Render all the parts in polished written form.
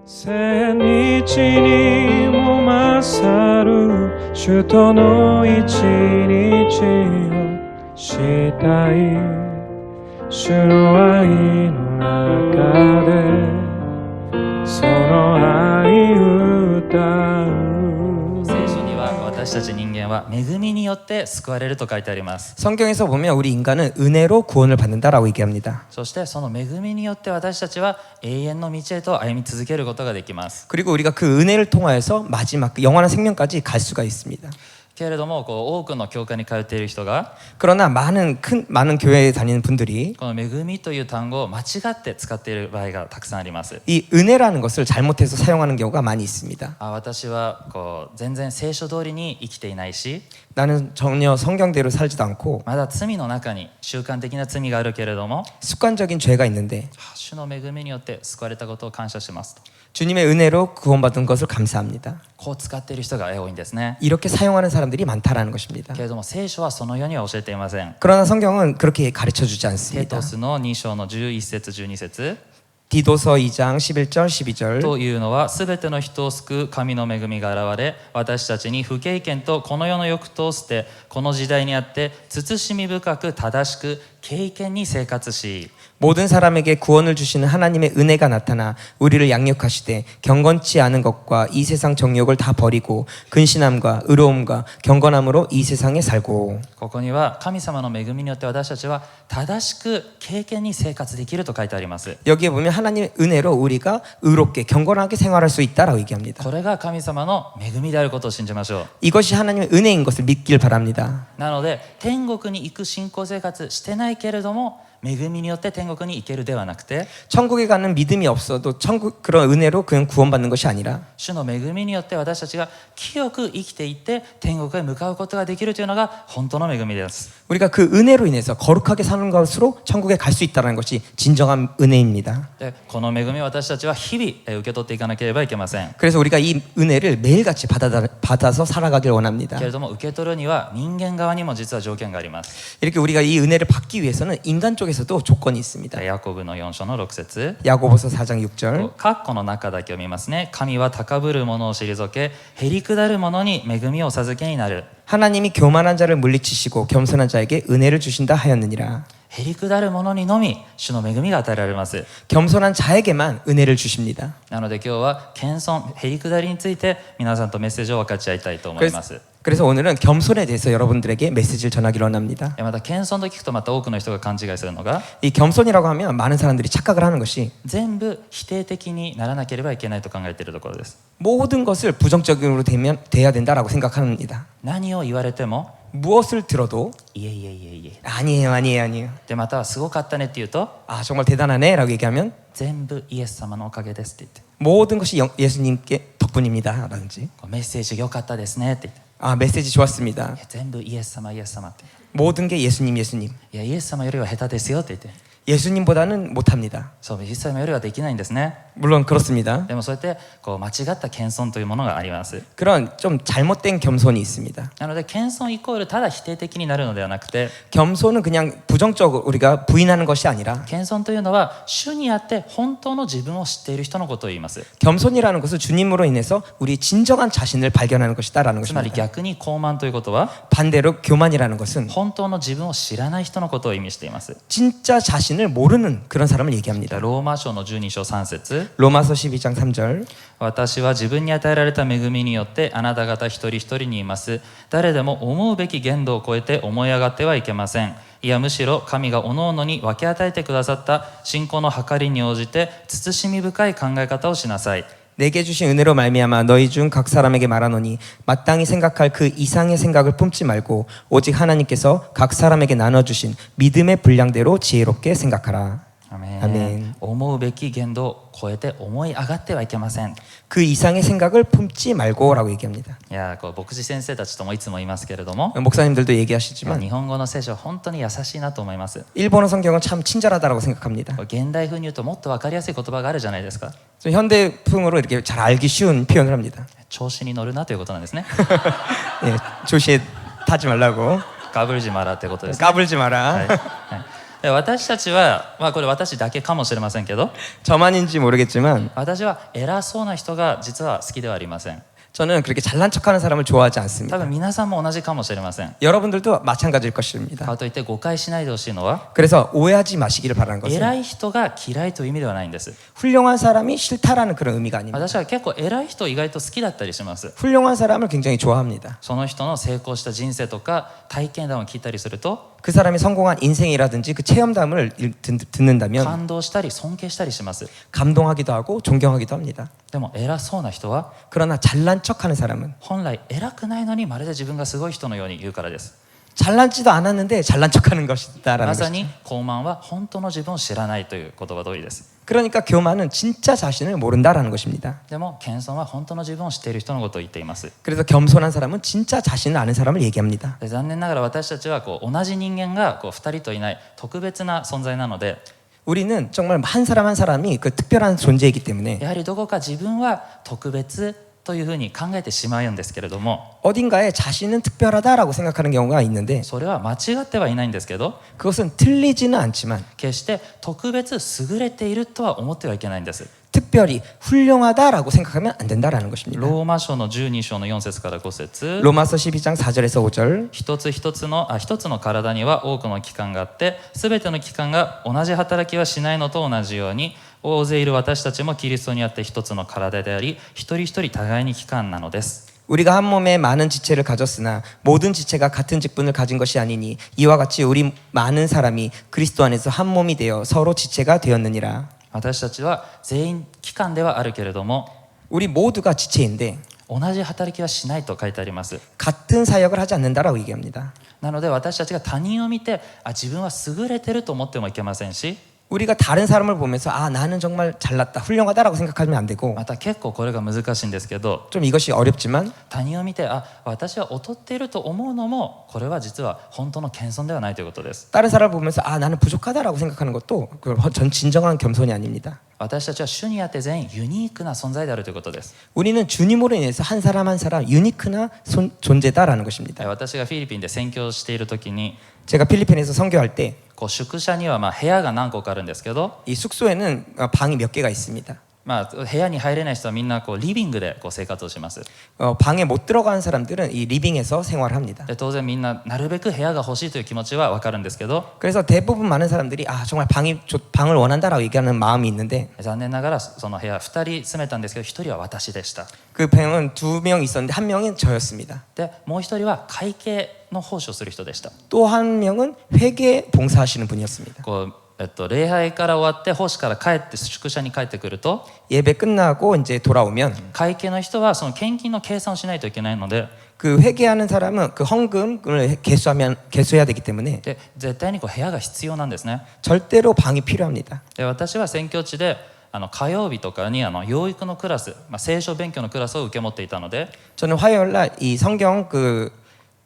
千日にも勝る首都の一日をしたい主の愛の中でその愛歌う聖書には私たち人間は恵みによって救われると書いてあります。 성경에서 보면 우리 인간은 은혜로 구원을 받는다라고 얘기합니다. そしてその恵みによって私たちは永遠の道へと歩み続けることができます。 그리고 우리가 그 은혜를 통하여서 마지막 그 영원한 생명까지 갈 수가 있습니다. けれども多くの教会に通っている人が 그러나 많은 교회에 다니는 분들이 この恵みという単語を間違って使っている場合がたくさんあります。 이 은혜라는 것을 잘못해서 사용하는 경우가 많이 있습니다. 私は全然聖書通りに生きていないし 나는 전혀 성경대로 살지도 않고 まだ罪の中に習慣的な罪があるけれども 습관적인 죄가 있는데 主の恵みによって救われたことを感謝しますと 주님의 은혜로 구원받은 것을 감사합니다. こう使っている人が多いんですね。 이렇게 사용하는 사람들이 많다라는 것입니다. けれども聖書はそのようには教えていません。 그러나 성경은 그렇게 가르쳐주지 テ 않습니다. トスの2章の11節12節 디도서 2장 11절 12절 というのは全ての人を救う神の恵みが現れ私たちに不経験とこの世の欲と捨てこの時代にあって慎み深く正しく敬虔に生活し 모든 사람에게 구원을 주시는 하나님의 은혜가 나타나 우리를 양육하시되 경건치 않은 것과 이 세상 정욕을 다 버리고 근신함과 의로움과 경건함으로 이 세상에 살고 ここには神様の恵みによって私たちは正しく敬虔に生活できると書いてあります。 여기에 보면 하나님의 은혜로 우리가 의롭게 경건하게 생활할 수 있다라고 얘기합니다. これが神様の恵みであることを信じましょう。 이것이 하나님의 은혜인 것을 믿길 바랍니다. なので天国に行く信仰生活してないけれども恵みによって天国に行けるではなくて 천국에 가는 믿음이 없어도 그런 은혜로 그냥 구원받는 것이 아니라 主の恵みによって私たちが清く生きていって天国へ向かうことができるというのが本当の恵みです。 우리가 그 은혜로 인해서 거룩하게 사는 것으로 천국에 갈 수 있다는 것이 진정한 은혜입니다. でこの恵みを私たちは日々受け取っていかなければいけません。 그래서 우리가 이 은혜를 매일같이 받아서 살아가길 원합니다. けれども受け取るには人間側にも実は条件があります。 이렇게 우리가 이 은혜를 받기 위해서는 인간 쪽에서도 조건이 있습니다. ヤコブの4章の6節 야고보서 4장 6절 括弧の中だけ読みますね。神は高ぶる者を退けへりくだる者に恵みをお授けになる。 하나님이 교만한 자를 물리치시고 겸손한 자에게 은혜를 주신다 하였느니라. へりくだる者にのみ主の恵みが与えられます。 겸손한 자에게만 은혜를 주십니다. なので今日は謙遜へりくだりについて皆さんとメッセージを分かち合いたいと思います。 그래서 오늘은 겸손에 대해서 여러분들에게 메시지를 전하기로 합니다. また謙遜と聞くとまた多くの人が勘違いするのが 이 겸손이라고 하면 많은 사람들이 착각을 하는 것이 全部否定的にならなければいけないと考えているところです。 모든 것을 부정적으로 돼야 된다라고 생각합니다. 何を言われても 무엇을 들어도 いえいえいえいえ 아니에요. でまたはすごかったねって言うと 아 정말 대단하네라고 얘기하면 全部イエス様のおかげですって言って 모든 것이 예수님께 덕분입니다라든지 メッセージ良かったですねって言って 아 메시지 좋았습니다. いや全部イエス様って 모든 게 예수님 いやイエス様よりは下手ですよって言って 예수님보다는 못합니다. そうイエス様よりはできないんですね。 물론 그렇습니다. でもそうやって間違った謙遜というものがあります。 그런 좀 잘못된 겸손이 있습니다. なので謙遜イコールただ否定的になるのではなくて 겸손은 그냥 부정적으로 우리가 부인하는 것이 아니라 謙遜というのは主にあって本当の自分を知っている人のことを言います。 겸손이라는 것은 주님으로 인해서 우리 진정한 자신을 발견하는 것이다라는 つまり 것입니다. 逆に傲慢ということは 반대로 교만이라는 것은 本当の自分を知らない人のことを意味しています。 진짜 자신을 모르는 그런 사람을 얘기합니다. ローマ書の12章3節 로마서 12장 3절 私は自分に与えられた恵みによってあなた方一人一人に言います。誰でも思うべき限度を超えて思い上がってはいけません。いやむしろ神が各々に分け与えてくださった信仰の計りに応じて慎み深い考え方をしなさい。 내게 주신 은혜로 말미암아 너희 중 각 사람에게 말하노니 마땅히 생각할 그 이상의 생각을 품지 말고 오직 하나님께서 각 사람에게 나눠주신 믿음의 분량대로 지혜롭게 생각하라. アメン。 아멘. 思うべき限度を超えて思い上がってはいけません。 그 이상의 생각을 품지 말고라고 얘기합니다. いや牧師先生たちともいつも言いますけれども 목사님들도 얘기하시지만 日本語の聖書は本当に優しいなと思います。 일본어 성경은 참 친절하다고 생각합니다. 現代風に言うともっと分かりやすい言葉があるじゃないですか。 좀 현대풍으로 이렇게 잘 알기 쉬운 표현을 합니다. 調子に乗るなということなんですね。 예, 조시에 타지 말라고 かぶるじまらってことですね。 까불지 마라. はいはいで私たちは、これ私だけかもしれませんけど 저만인지 모르겠지만 私は偉そうな人が実は好きではありません 저는 그렇게 잘난 척하는 사람을 좋아하지 多 않습니다. 分皆さんも同じかもしれません 여러분들도 마찬가지일 것입니다. かといって誤解しないでほしいのは 그래서 오해하지 마시기를 바라는 偉 것은 い人が嫌いという意味ではないんです 훌륭한 사람이 싫다라는 그런 의미가 아닙니다. 私は結構偉い人意外と好きだったりします 훌륭한 사람을 굉장히 좋아합니다. その人の成功した人生とか体験談を聞いたりすると 그 사람이 성공한 인생이라든지 그 체험담을 듣는다면 感動したり尊敬したりします 감동하기도 하고 존경하기도 합니다. でも偉そうな人は 그러나 잘난 척하는 사람은 本来偉くないのにまるで自分がすごい人のように言うからです 잘난지도 않았는데 잘난 척하는 것이다라는 まさ 것이죠. に高慢は本当の自分を知らないという言葉通りです 그러니까 교만은 진짜 자신을 모른다라는 것입니다. でも謙遜は本当の自分を知っている人のことを言っています 그래서 겸손한 사람은 진짜 자신을 아는 사람을 얘기합니다. で残念ながら私たちは同じ人間が2人といない特別な存在なので 우리는 정말 한 사람 한 사람이 그 특별한 존재이기 때문에 やはりどこか自分は特別というふうに考えてしまうんですけれども 어딘가에 자신은 특별하다라고 생각하는 경우가 있는데 それは間違ってはいないんですけど 그것은 틀리지는 않지만 決して特別優れているとは思ってはいけないんです 특별히 훌륭하다라고 생각하면 안 된다라는 것입니다. ローマ書の12章の4節から5節 로마서 12장 4절에서 5절 一つ一つの体には多くの器官があって全ての器官が同じ働きはしないのと同じように大勢いる私たちもキリストにあって一つの体であり一人一人互いに器官なのです 우리가 한 몸에 많은 지체를 가졌으나 모든 지체가 같은 직분을 가진 것이 아니니 이와 같이 우리 많은 사람이 그리스도 안에서 한 몸이 되어 서로 지체가 되었느니라. 私たちは全員器官ではあるけれども 우리 모두가 지체인데 同じ働きはしないと書いてあります 같은 사역을 하지 않는다라고 얘기합니다. なので私たちが他人を見て自分は優れてると思ってもいけませんし 우리가 다른 사람을 보면서 나는 정말 잘났다, 훌륭하다라고 생각하면 안 되고 また結構これが難しいんですけど 좀 이것이 어렵지만 他人を見て私は劣っていると思うのもこれは実は本当の謙遜ではないということです 다른 사람을 보면서 나는 부족하다라고 생각하는 것도 전 진정한 겸손이 아닙니다. 私たちは主にあって全員ユニークな存在であるということです 우리는 주님으로 인해서 한 사람 한 사람 유니크나 존재다라는 것입니다. 私がフィリピンで宣教している時に 제가 필리핀에서 선교할 때 이 宿舎には部屋が何個かあるんですけど 숙소에는 방이 몇 개가 있습니다. 部屋に入れない人はみんなリビングで生活をします 방에 못 들어가는 사람들은 이 리빙에서 생활합니다. で当然みんななるべく部屋が欲しいという気持ちは分かるんですけど 그래서 대부분 많은 사람들이 정말 방을 원한다라고 얘기하는 마음이 있는데 残念ながらその部屋2人住めたんですけど1人は私でした 그 방은 2명 있었는데 한 명은 저였습니다. でもう1人は会計の奉仕をする人でした 또 한 명은 회계 봉사하시는 분이었습니다. 礼拝から終わって奉仕から帰って宿舎に帰ってくると 예배 끝나고 이제 돌아오면 会計の人はその献金の計算をしないといけないので 그 회계하는 사람은 그 헌금을 개수해야 되기 때문에 で絶対に部屋が必要なんですね 절대로 방이 필요합니다. で私は宣教地で火曜日とかに養育のクラス、聖書勉強のクラスを受け持っていたので 저는 화요일 날 이 성경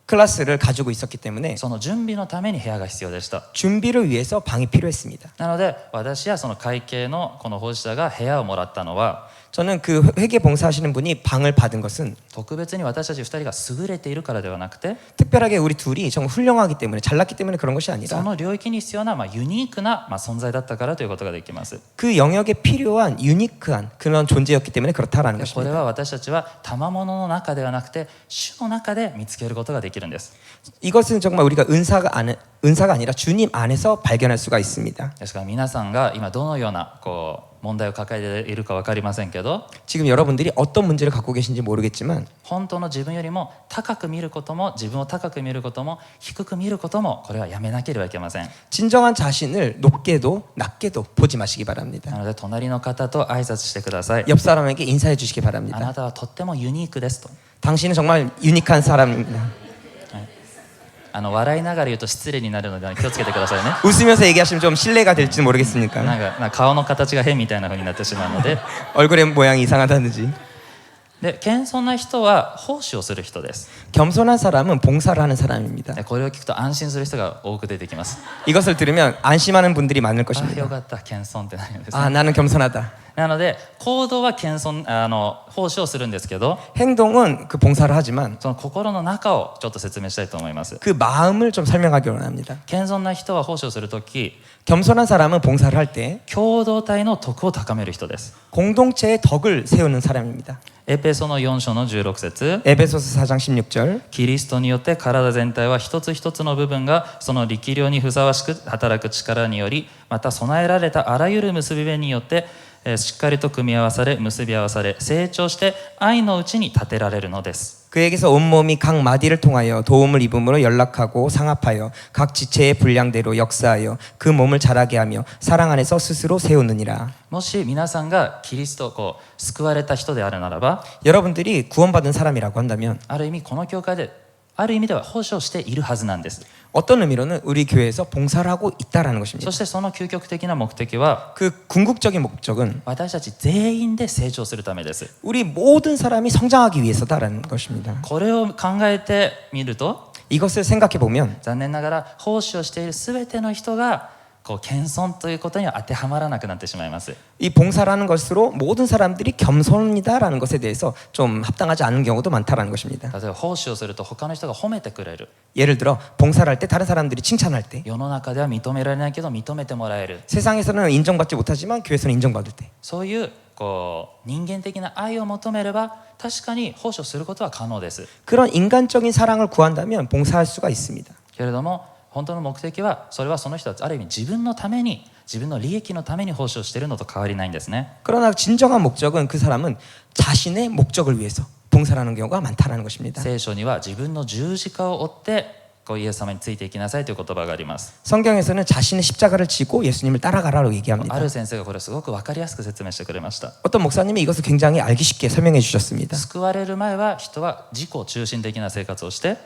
클래스를 가지고 있었기 때문에 その準備のために部屋が必要でした 준비를 위해서 방이 필요했습니다. なので私やその会計のこの奉仕者が部屋をもらったのは 저는 그 회계 봉사하시는 분이 방을 받은 것은 特別に私たち2人が優れているからではなくて 특별하게 우리 둘이 정말 훌륭하기 때문에 잘났기 때문에 그런 것이 そ 아니라 の領域に必要なユニークな存在だったからということができます 그 영역에 필요한 유니크한 그런 존재였기 때문에 그렇다라는 これ 것입니다. は私たちは賜物の中ではなくて主の中で見つけることができるんです 이것은 정말 우리가 은사가 아니라 주님 안에서 발견할 수가 있습니다. ですから皆さんが今どのような問題を抱えているか分かりませんけど 지금 여러분들이 어떤 문제를 갖고 계신지 모르겠지만 本当の自分よりも高く見ることも自分を高く見ることも低く見ることもこれはやめなければいけません 진정한 자신을 높게도 낮게도 보지 마시기 바랍니다. なので隣の方と挨拶してください 옆 사람에게 인사해 주시기 あ 바랍니다. なたはとってもユニークですと 당신은 정말 유니크한 사람입니다. 笑いながら言うと失礼になるので気をつけてくださいね 웃으면서 얘기하시면 좀 신뢰가 될지는 모르겠으니까 なんか顔の形が変みたいな風になってしまうので 얼굴의 모양이 이상하다든지 で謙遜な人は奉仕をする人です 겸손한 사람은 봉사를 하는 사람입니다. でこれを聞くと安心する人が多く出てきます 이것을 들으면 안심하는 분들이 많을 あ 것입니다. よかった謙遜ってなるんです 나는 겸손하다. なので行動は謙遜奉仕をするんですけど、 행동은 그 봉사를 하지만 その心の中をちょっと説明したいと思います。 그 마음을 좀 설명하기 원합니다. 謙遜な人は奉仕をするとき 겸손한 사람은 봉사를 할 때 共同体の徳を高める人です。 공동체의 덕을 세우는 사람입니다. エペソの4章の16節、 에베소서 4장 16절 キリストによって体全体は一つ一つの部分がその力量にふさわしく働く力により、また備えられたあらゆる結び目によってしっかりと組み合わされ結び合わされ成長して愛のうちに立てられるのです。 그에게서 온몸이 각 마디를 통하여 도움을 입음으로 연락하고 상합하여 각 지체의 분량대로 역사하여 그 몸을 자라게 하며 사랑 안에서 스스로 세우느니라. もし皆さんがキリストを救われた人であるならば、 여러분들이 구원받은 사람이라고 한다면 ある意味この教会である意味では奉仕をしているはずなんです。 어떤 의미로는 우리 교회에서 봉사를 하고 있다라는 것입니다. そしてその究極的な目的は 그 궁극적인 목적은 私たち全員で成長するためです。 우리 모든 사람이 성장하기 위해서다라는 것입니다. これを考えてみると 이것을 생각해 보면 残念ながら奉仕をしている全ての人が謙遜ということには当てはまらなくなってしまいます。 이 봉사라는 것으로 모든 사람들이 겸손이다라는 것에 대해서 좀 합당하지 않은 경우도 많다라는 것입니다. 例えば奉仕をすると他の人が褒めてくれる。 예를 들어 봉사를 할 때 다른 사람들이 칭찬할 때 世の中では認められないけど認めてもらえる。 세상에서는 인정받지 못하지만 교회에서는 인정받을 때 そういう人間的な愛を求めれば確かに奉仕をすることは可能です。 그런 인간적인 사랑을 구한다면 봉사할 수가 있습니다. けれども本当の目的はそれはその人はある意味自分のために自分の利益のために奉仕をしているのと変わりないんですね。 그러나 진정한 목적은 그 사람은 자신의 목적을 위해서 봉사하는 경우가 많다는 것입니다. 聖書には自分の十字架を追ってイエス様についていきなさいという言葉があります。 성경에서는 자신의 십자가를 지고 예수님을 따라가라고 あ 얘기합니다. る先生がこれすごく分かりやすく説明してくれました。 어떤 목사님이 이것을 굉장히 알기 쉽게 설명해 주셨습니다. 救われる前は人は自己中心的な生活をして、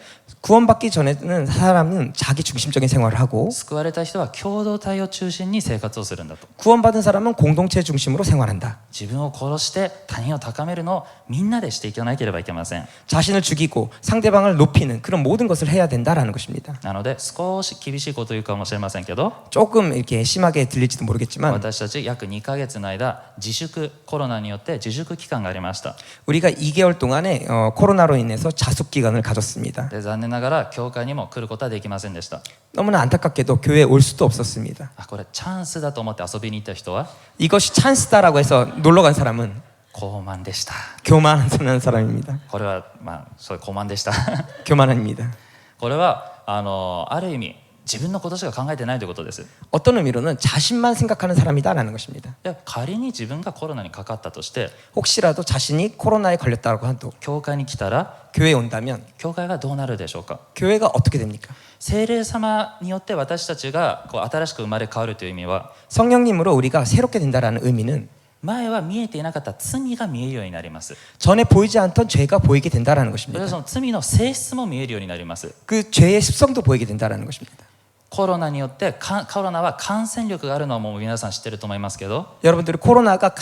구원받기 전에는 사람은 자기 중심적인 생활을 하고 救われた人は共同体を中心に生活をするんだと。 구원받은 사람은 공동체 중심으로 생활한다. 自分を殺して他人を高めるのをみんなでしていかなければいけません。 자신을 죽이고 상대방을 높이는 그런 모든 것을 해야 된다라는 것입니다. なので少し厳しいことを言うかもしれませんけど、 조금 이렇게 심하게 들릴지도 모르겠지만 私たち約2ヶ月の間自粛コロナによって自粛期間がありました。 우리가 2개월 동안에 코로나로 인해서 자숙 기간을 가졌습니다. で残念ながら教会にも来ることはできませんでした。 너무나 안타깝게도 교회에 올 수도 없었습니다. これチャンスだと思って遊びに行った人は 이것이 찬스다라고 해서 놀러 간 사람은 高慢でした。 교만한 사람입니다. これはそういう高慢でした。 교만합니다. これはある意味自分のことしか考えてないということです。 어떤 의미로는 자신만 생각하는 사람이다라는 것입니다. で仮に自分がコロナにかかったとして 혹시라도 자신이 코로나에 걸렸다고 해도 教会に来たら 교회에 온다면 教会がどうなるでしょうか。 교회가 어떻게 됩니까? 聖霊様によって私たちが新しく生まれ変わるという意味は 성령님으로 우리가 새롭게 된다라는 의미는 前は見えていなかった罪が見えるようになります。 전에 보이지 않던 죄가 보이게 된다라는 それ 것입니다. はその罪の性質も見えるようになります。 그 죄의 습성도 보이게 된다라는 것입니다. コロナによってコロナは感染力があるのはもう皆さん知ってると思いますけど、 여러분들이 코로나가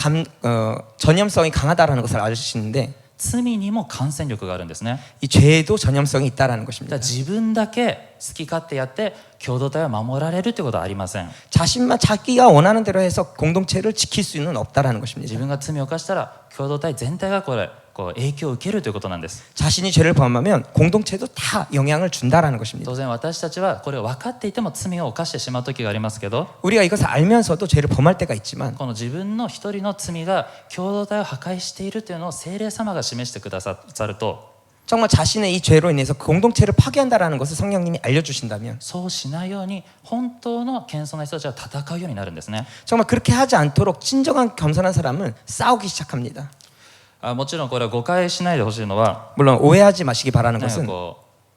전염성이 강하다라는 것을 아시는데 罪にも感染力があるんですね。 이 죄에도 전염성이 있다라는 じゃ 것입니다. あ自分だけ好き勝手やって共同体を守られるということはありません。 자신만 자기가 원하는 대로 해서 공동체를 지킬 수는 없다라는 自 것입니다. 分が罪を犯したら共同体全体が影響を受けるということなんです。 자신이 죄를 범하면 공동체도 다 영향을 준다라는 것입니다. 当然私たちはこれを分かっていても罪を犯してしまう時がありますけど、 우리가 이것을 알면서도 죄를 범할 때가 있지만 この自分の一人の罪が共同体を破壊しているというのを聖霊様が示してくださると、 정말 자신의 이 죄로 인해서 공동체를 파괴한다라는 것을 성령님이 알려주신다면 そうしないように本当の謙遜な人たちは戦うようになるんですね。 정말 그렇게 하지 않도록 진정한 겸손한 사람은 싸우기 시작합니다. もちろんこれは誤解しないでほしいのは、 물론 오해하지 마시기 바라는 なんか 것은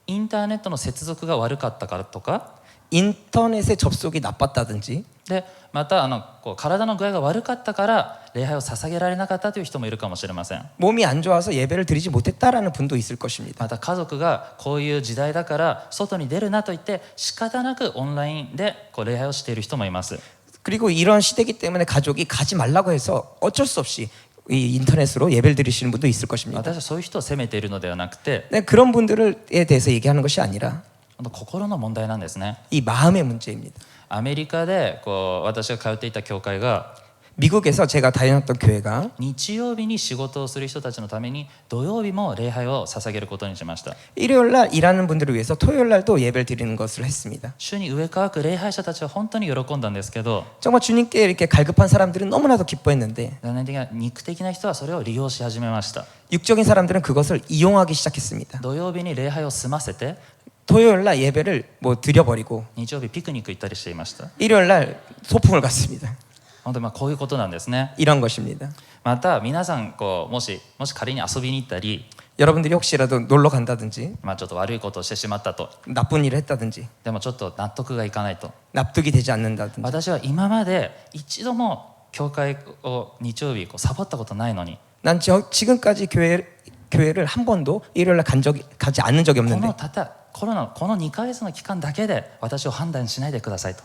インターネットの接続が悪かったからとか、 인터넷의 접속이 나빴다든지 でまた体の具合が悪かったから礼拝を捧げられなかったという人もいるかもしれません。 몸이 안 좋아서 예배를 드리지 못했다라는 분도 있을 것입니다. また家族がこういう時代だから外に出るなと言って仕方なくオンラインで礼拝をしている人もいます。 그리고 이런 시대이기 때문에 가족이 가지 말라고 해서 어쩔 수 없이 이 인터넷으로 예배를 드리시는 분도 있을 것입니다. 私はそういう人を責めているのではなくて、 네, 그런 분들에 대해서 얘기하는 것이 아니라 心の問題なんですね。 이 마음의 문제입니다. アメリカで私が通っていた教会が 미국에서 제가 다녔던 교회가 日曜日に仕事をする人たちのために土曜日も礼拝を捧げることにしました。 일요일 날 일하는 분들을 위해서 토요일 날도 예배를 드리는 것을 했습니다. 主に上乾く礼拝者たちは本当に喜んだんですけど、 정말 주님께 이렇게 갈급한 사람들은 너무나도 기뻐했는데 残念的な肉的な人はそれを利用し始めました。 육적인 사람들은 그것을 이용하기 시작했습니다. 土曜日に礼拝を済ませて 토요일 날 예배를 뭐 드려버리고 日曜日ピクニック行ったりしていました。 일요일 날 소풍을 갔습니다. 本当にこういうことなんですね。 이런 것입니다. また皆さんもし仮に遊びに行ったり、 여러분들이 혹시라도 놀러 간다든지 ちょっと悪いことをしてしまったと、 나쁜 일을 했다든지 でもちょっと納得がいかないと、 납득이 되지 않는다든지 私は今まで一度も教会を日曜日サボったことないのに、 난 지금까지 교회를 한 번도 일요일 날 가지 않은 적이 こ 없는데 のコロナのこの2ヶ月の期間だけで私を判断しないでくださいと。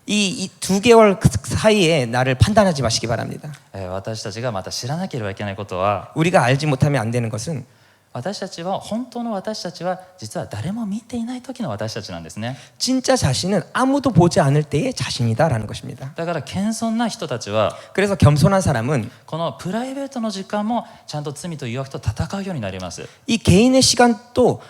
이 2개월 사이에 나를 판단하지 마시기 바랍니다. 私たちがまた知らなければいけないことは、 우리가 알지 못하면 안 되는 것은 私たちは本当の私たちは実は誰も見ていない時の私たちなんですね。 진짜 자신은 아무도 보지 않을 때의 자신이다라는 것입니다. だから謙遜な人たちは 그래서 겸손한 사람은 このプライベートの時間もちゃんと罪と誘惑と戦うようになります。 이 개인의 시간에도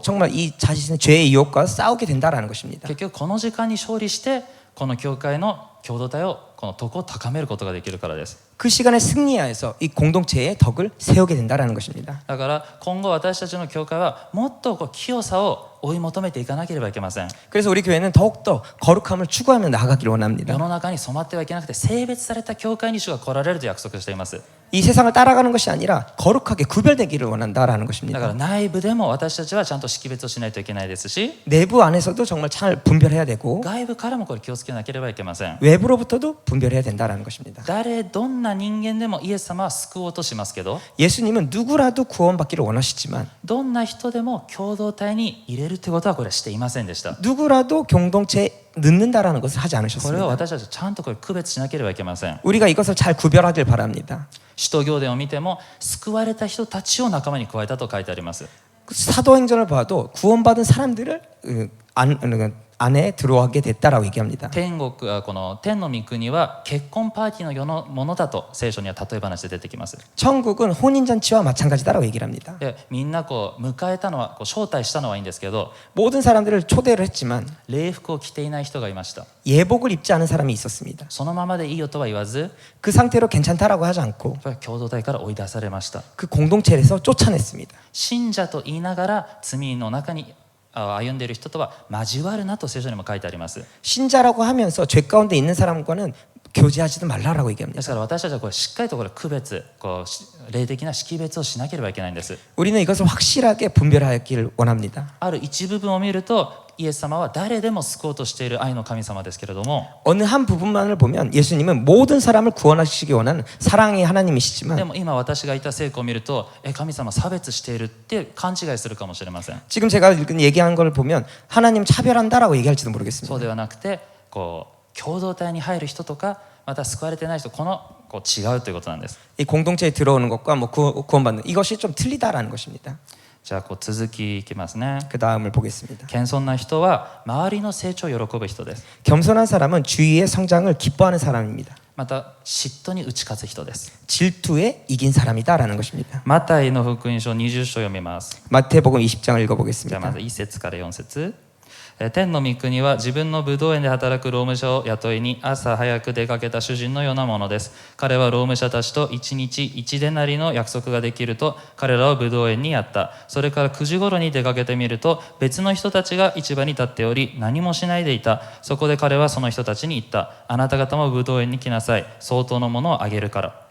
정말 이 자신의 죄의 유혹과 싸우게 된다라는 것입니다. 結局この時間に勝利してこの教会の共同体をこの徳を高めることができるからです。 그 시간에 승리하여서 이 공동체의 덕을 세우게 된다라는 것입니다. だから今後私たちの教会はもっと清さを追い求めていかなければいけません。 그래서 우리 교회는 더욱더 거룩함을 추구하며 나아가기를 世 원합니다. の中に染まってはいけなくて性別された教会に主が来られると約束しています。 이 세상을 따라가는 것이 아니라 거룩하게 구별되기를 원한다라는 だから 것입니다. 内部でも私たちはちゃんと識別をしないといけないですし、 내부 안에서도 정말 잘 분별해야 되고 外部からもこれ気をつけなければいけません。 외부로부터도 분별해야 된다라는 것입니다. どんな人間でもイエス様は救おうとしますけど、 예수님은 누구라도 구원받기를 원하시지만 どんな人でも共同体に入れるということはこれしていませんでした。 누구라도 공동체에 넣는다라는 것을 하지 これを 않으셨습니다. 私たちはちゃんとこれ区別しなければいけません。 우리가 이것을 잘 구별하길 바랍니다. 使徒行伝を見ても救われた人たちを仲間に加えたと書いてあります。 사도행전을 봐도 구원받은 사람들을 안에 들어가게 됐다라고 얘기합니다. 天国はこの天の御国は結婚パーティーの世のものだと聖書には例え話で出てきます。 천국은 혼인잔치와 마찬가지다라고 얘기를 합니다. でみんな迎えたのは招待したのはいいんですけど、 모든 사람들을 초대를 했지만 礼服を着ていない人がいました。 예복을 입지 않은 사람이 있었습니다. そのままでいいよとは言わず、 그 상태로 괜찮다라고 하지 않고 これは共同体から追い出されました。 그 공동체에서 쫓아냈습니다. 信者と言いながら罪の中に歩んでいる人とは交わるなと聖書にも書いてあります。 신자라고 하면서 죄 가운데 있는 사람과는 교제하지도 말라라고 で 얘기합니다. すから私たちはしっかりと区別、霊的な識別をしなければいけないんです。 우리는 이것을 확실하게 분별하기를 원합니다. ある一部分を見るとイエス様は誰でも救おうとしている愛の神様ですけれども、 어느 한 부분만을 보면 예수님은 모든 사람을 구원하시기 원하는 사랑의 하나님이시지만 でも今私がいた聖句を見ると神様差別しているって勘違いするかもしれません。 지금 제가 얘기한 걸 보면 하나님 차별한다라고 얘기할지도 そう 모르겠습니다. ではなくて共同体に入る人とかまた救われてない人、違うということなんです。 이 공동체에 들어오는 것과 뭐 구원받는 이것이 좀 틀리다라는 것입니다. じゃあ続きいきますね。 그 다음을 보겠습니다. 謙遜な人は周りの成長を喜ぶ人です。 겸손한 사람은 주위의 성장을 기뻐하는 사람입니다. また嫉妬に打ち勝つ人です。 질투에 이긴 사람이다라는 것입니다. マタイの福音書20章を読みます。 마태복음 20장을 じゃあ 읽어보겠습니다. まず1節から4節。天の御国は自分のブドウ園で働く労務者を雇いに朝早く出かけた主人のようなものです。彼は労務者たちと1日1デナリの約束ができると彼らをブドウ園にやった。それから9時頃に出かけてみると別の人たちが市場に立っており何もしないでいた。そこで彼はその人たちに言った。あなた方もブドウ園に来なさい。相当のものをあげるから。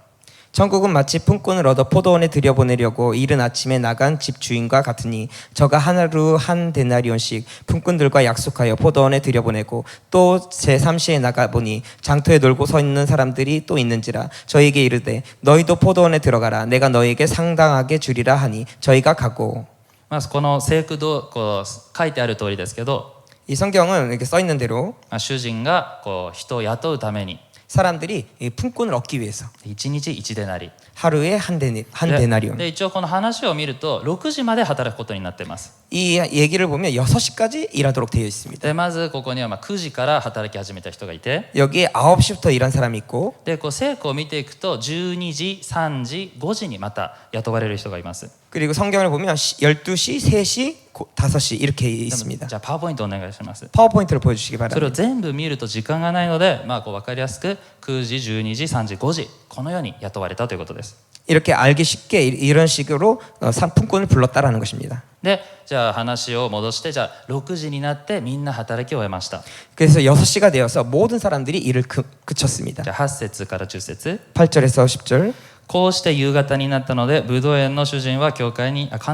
천국은 마치 품꾼을 얻어 포도원에 들여보내려고 이른 아침에 나간 집 주인과 같으니 저가 하루 한 데나리온씩 품꾼들과 약속하여 포도원에 들여보내고 또 제3시에 나가보니 장터에 놀고 서 있는 사람들이 또 있는지라 저희에게 이르되 너희도 포도원에 들어가라 내가 너희에게 상당하게 주리라 하니 저희가 가고 まずこの聖句と書いてある通りですけど、 이 성경은 이렇게 써 있는 대로 主人が人を雇うために 사람들이 이 품꾼을 얻기 위해서 1日1デナリ 하루에 한 데나리온. で一応この話を見ると6時まで働くことになっています。 이 얘기를 보면 6시까지 일하도록 되어 있습니다. でまずここには9時から働き始めた人がいて、 여기에 9시부터 일한 사람이 있고 でこう成果を見ていくと12時、3時、5時にまた雇われる人がいます。 그리고 성경을 보면 12시, 3시, 5시 이렇게 있습니다. じゃあパワーポイントお願いします。 파워포인트를 보여주시기 それを 바랍니다. 全部見ると時間がないので、こう分かりやすく9時、12時、3時、5時このように雇われたということです。 이렇게 알기 쉽게 이런 식으로 품꾼을 불렀다라는 것입니다. でじゃあ話を戻して、じゃあ6時になってみんな働き終えました。 그래서 6시가 되어서 모든 사람들이 일을 그쳤습니다. じゃあ8節から10節 8절에서 10절. こうして夕方になったので、ブドウ園の主人は監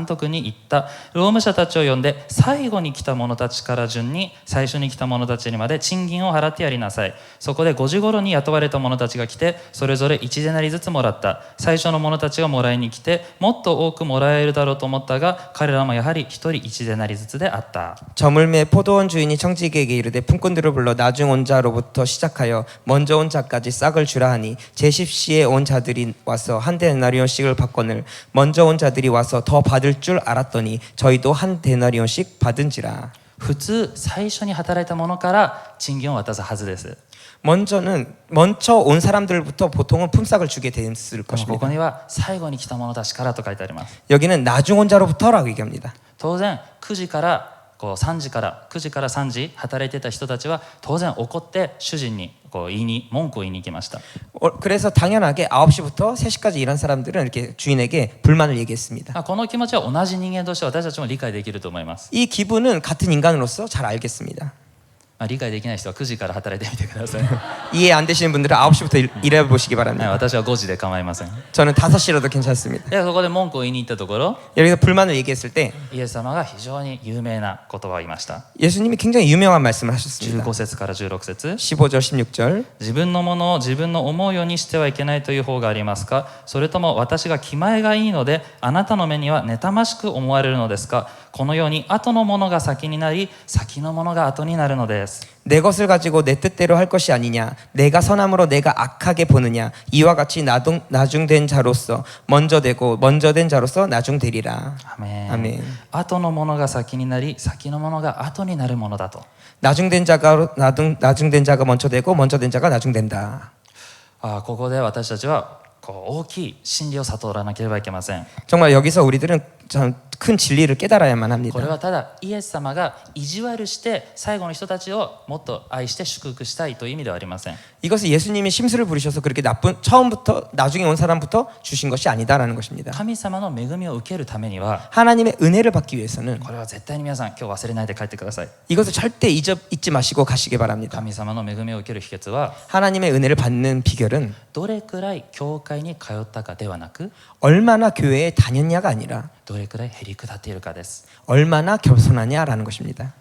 督に言った。労務者たちを呼んで、最後に来た者たちから順に最初に来た者たちにまで賃金を払ってやりなさい。そこで5時頃に雇われた者たちが来て、それぞれ1デナリずつもらった。最初の者たちがもらいに来て、もっと多くもらえるだろうと思ったが、彼らもやはり1人1デナリずつであった。 저물매 포도원 주인이 청지기에게 이르되 품꾼들을 불러 나중 온 자로부터 시작하여 먼저 온 자까지 싹을 주라 하니 제10시에 온 자들이 와서 한 데나리온씩을 받거늘 먼저 온 자들이 와서 더 받을 줄 알았더니 저희도 한 데나리온씩 받은지라. 普通最初に働いた者から賃金を渡すはずです。 먼저 온 사람들부터 보통은 품삯을 주게 됐을 ここ 것입니다. には最後に来た者たちからと書いてあります。 여기는 나중 온 자로부터라고 얘기합니다. 当然9時から3時から9時から3時働いてた人たちは当然怒って主人に文句を言いに行きました。 그래서 당연하게 9시부터 3시까지 일한 사람들은 이렇게 주인에게 불만을 얘기했습니다. この気持ちは同じ人間として私たちも理解できると思います。 이 기분은 같은 인간으로서 잘 알겠습니다. 理解できない人は9時から働いてみてください。 이해 안 되시는 분들은 9시부터 일해 보시기 はい 바랍니다. 私は5時で構いません。 저는 5시라도 괜찮습니다. でそこで文句を言いに行ったところ、 여기서 불만을 얘기했을 때 イエス様が非常に有名な言葉を言いました。 예수님이 굉장히 유명한 말씀을 하셨습니다. 15節から16節 15절 16절 自分のものを自分の思うようにしてはいけないという方がありますか。それとも私が気前がいいのであなたの目には妬ましく思われるのですか。このように後のものが先になり先のものが後になるのです。 내 것을 가지고 내 뜻대로 할 것이 아니냐. 내가 선함으로 내가 악하게 보느냐. 이와 같이 나중된 자로서 먼저 되고 먼저 된 자로서 나중되리라. アメン。 아멘. 後のものが先になり先のものが後になるものだと。 나중된 자가 먼저 되고 먼저 된 자가 나중된다. ここで私たちは大きい真理を悟らなければいけません。 정말 여기서 우리들은 참 큰 진리를 깨달아야만 これ 합니다. はただイエス様が意地悪して最後の人たちをもっと愛して祝福したいという意味ではありません。 이것은 예수님이 심술을 부리셔서 그렇게 나중에 온 사람부터 주신 것이 아니다라는 것입니다. 神様の恵みを受けるためには 하나님의 은혜를 받기 위해서는 これは絶対に皆さん今日忘れないで帰ってください。 이것을 절대 잊지 마시고 가시기 바랍니다. 神様の恵みを受ける秘訣は 하나님의 은혜를 받는 비결은 どれくらい教会に通ったかではなく 얼마나 교회에 다녔냐가 아니라 どれくらいへりくだっているかです。 얼마나 겸손하냐라는 것입니다.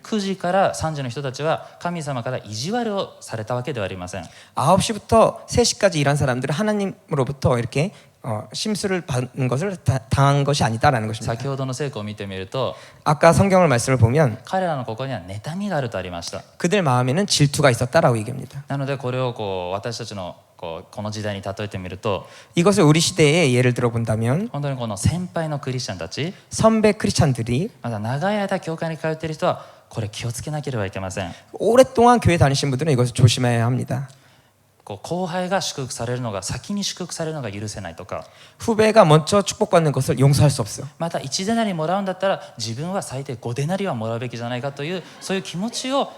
9時から3時の人たちは神様から意地悪をされたわけではありません。 9시부터 3시까지 일한 사람들은 하나님으로부터 이렇게 심술을 받는 것을 당한 것이 아니다라는 것입니다. 先ほどの聖句を見てみると 아까 성경을 말씀을 보면 彼らのここには妬みがあるとありました。 그들 마음에는 질투가 있었다라고 얘기합니다. なのでこれを私たちのこの時代に例えてみると 이것을 우리 시대에 예를 들어 본다면 本当にこの先輩のクリスチャンたち 선배 크리스찬들이 まだ長い間教会に通っている人はこれ気をつけなければいけません。 오랫동안 교회 다니신 분들은 이것을 조심해야 합니다. 後輩が祝福されるのが先に祝福されるのが許せないとか 후배가 먼저 축복받는 것을 용서할 수 없어요. また1デナリもらうんだったら自分は最低5デナリはもらうべきじゃないかというそういう気持ちを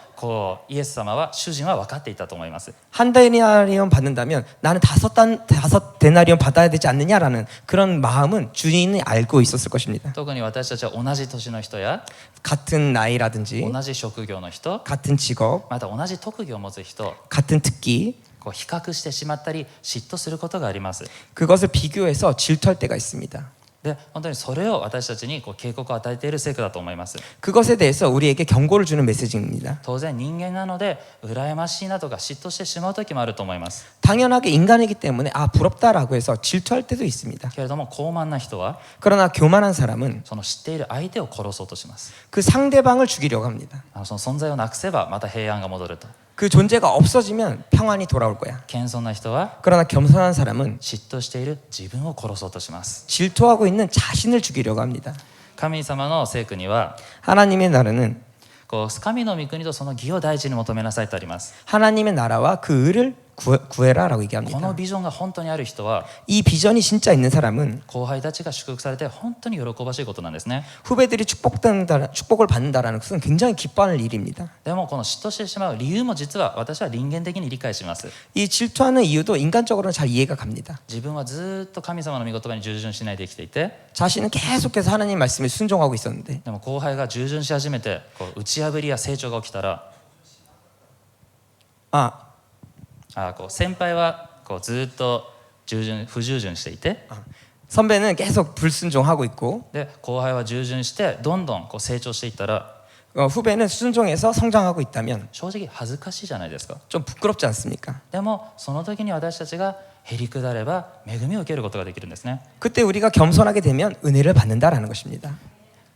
イエス様は主人は分かっていたと思います。 한 데나리온 받는다면 나는 다섯 데나리온 받아야 되지 않느냐라는 그런 마음은 주인이 알고 있었을 것입니다. 特に私たちは同じ年の人や 같은 나이라든지 同じ職業の人 같은 직업, また同じ特技を持つ人 같은 특기 比較してしまったり嫉妬することがあります。 그것을 비교해서 질투할 때가 있습니다. で本当にそれを私たちに警告を与えている聖句だと思います。 그것에 대해서 우리에게 경고를 주는 메시지입니다. 当然人間なので羨ましいなとか嫉妬してしまう時もあると思います。 당연하게 인간이기 때문에 부럽다라고 해서 질투할 때도 있습니다. けれども高慢な人は 그러나 교만한 사람은 その知っている相手を殺そうとします。 그 상대방을 죽이려고 합니다. その存在をなくせばまた平安が戻ると。그 존재가 없어지면 평안이 돌아올 거야. 謙遜な人は 그러나 겸손한 사람은 嫉妬している自分を殺そうとします。 질투하고 있는 자신을 죽이려고 합니다. 神様の聖句には 하나님의 나라는 こう神の御国とその義を大事に求めなさいとあります。 하나님의 나라와 그 의를 구해라라고 この 얘기합니다. ビジョンが本当にある人は 이 비전이 진짜 있는 사람은 後輩たちが祝福されて本当に喜ばしいことなんですね。 후배들이 축복을 받는다라는 것은 굉장히 기뻐할 일입니다. でもこの嫉妬してしまう理由も実は私は人間的に理解します。 이 질투하는 이유도 인간적으로는 잘 이해가 갑니다. 自分はずっと神様の御言葉に従順しないで生きていて、 자신은 계속해서 하나님 말씀에 순종하고 있었는데 でも後輩が従順し始めてこう打ち破りや成長が起きたら、 こう先輩はこうずっと不従順していて、 선배는 계속 불순종하고 있고 で後輩は従順してどんどんこう成長していったら 후배는 순종해서 성장하고 있다면 正直恥ずかしいじゃないですか。 좀 부끄럽지 않습니까? でもその時に私たちがへりくだれば恵みを受けることができるんですね。 그때 우리가 겸손하게 되면 은혜를 받는다라는 것입니다.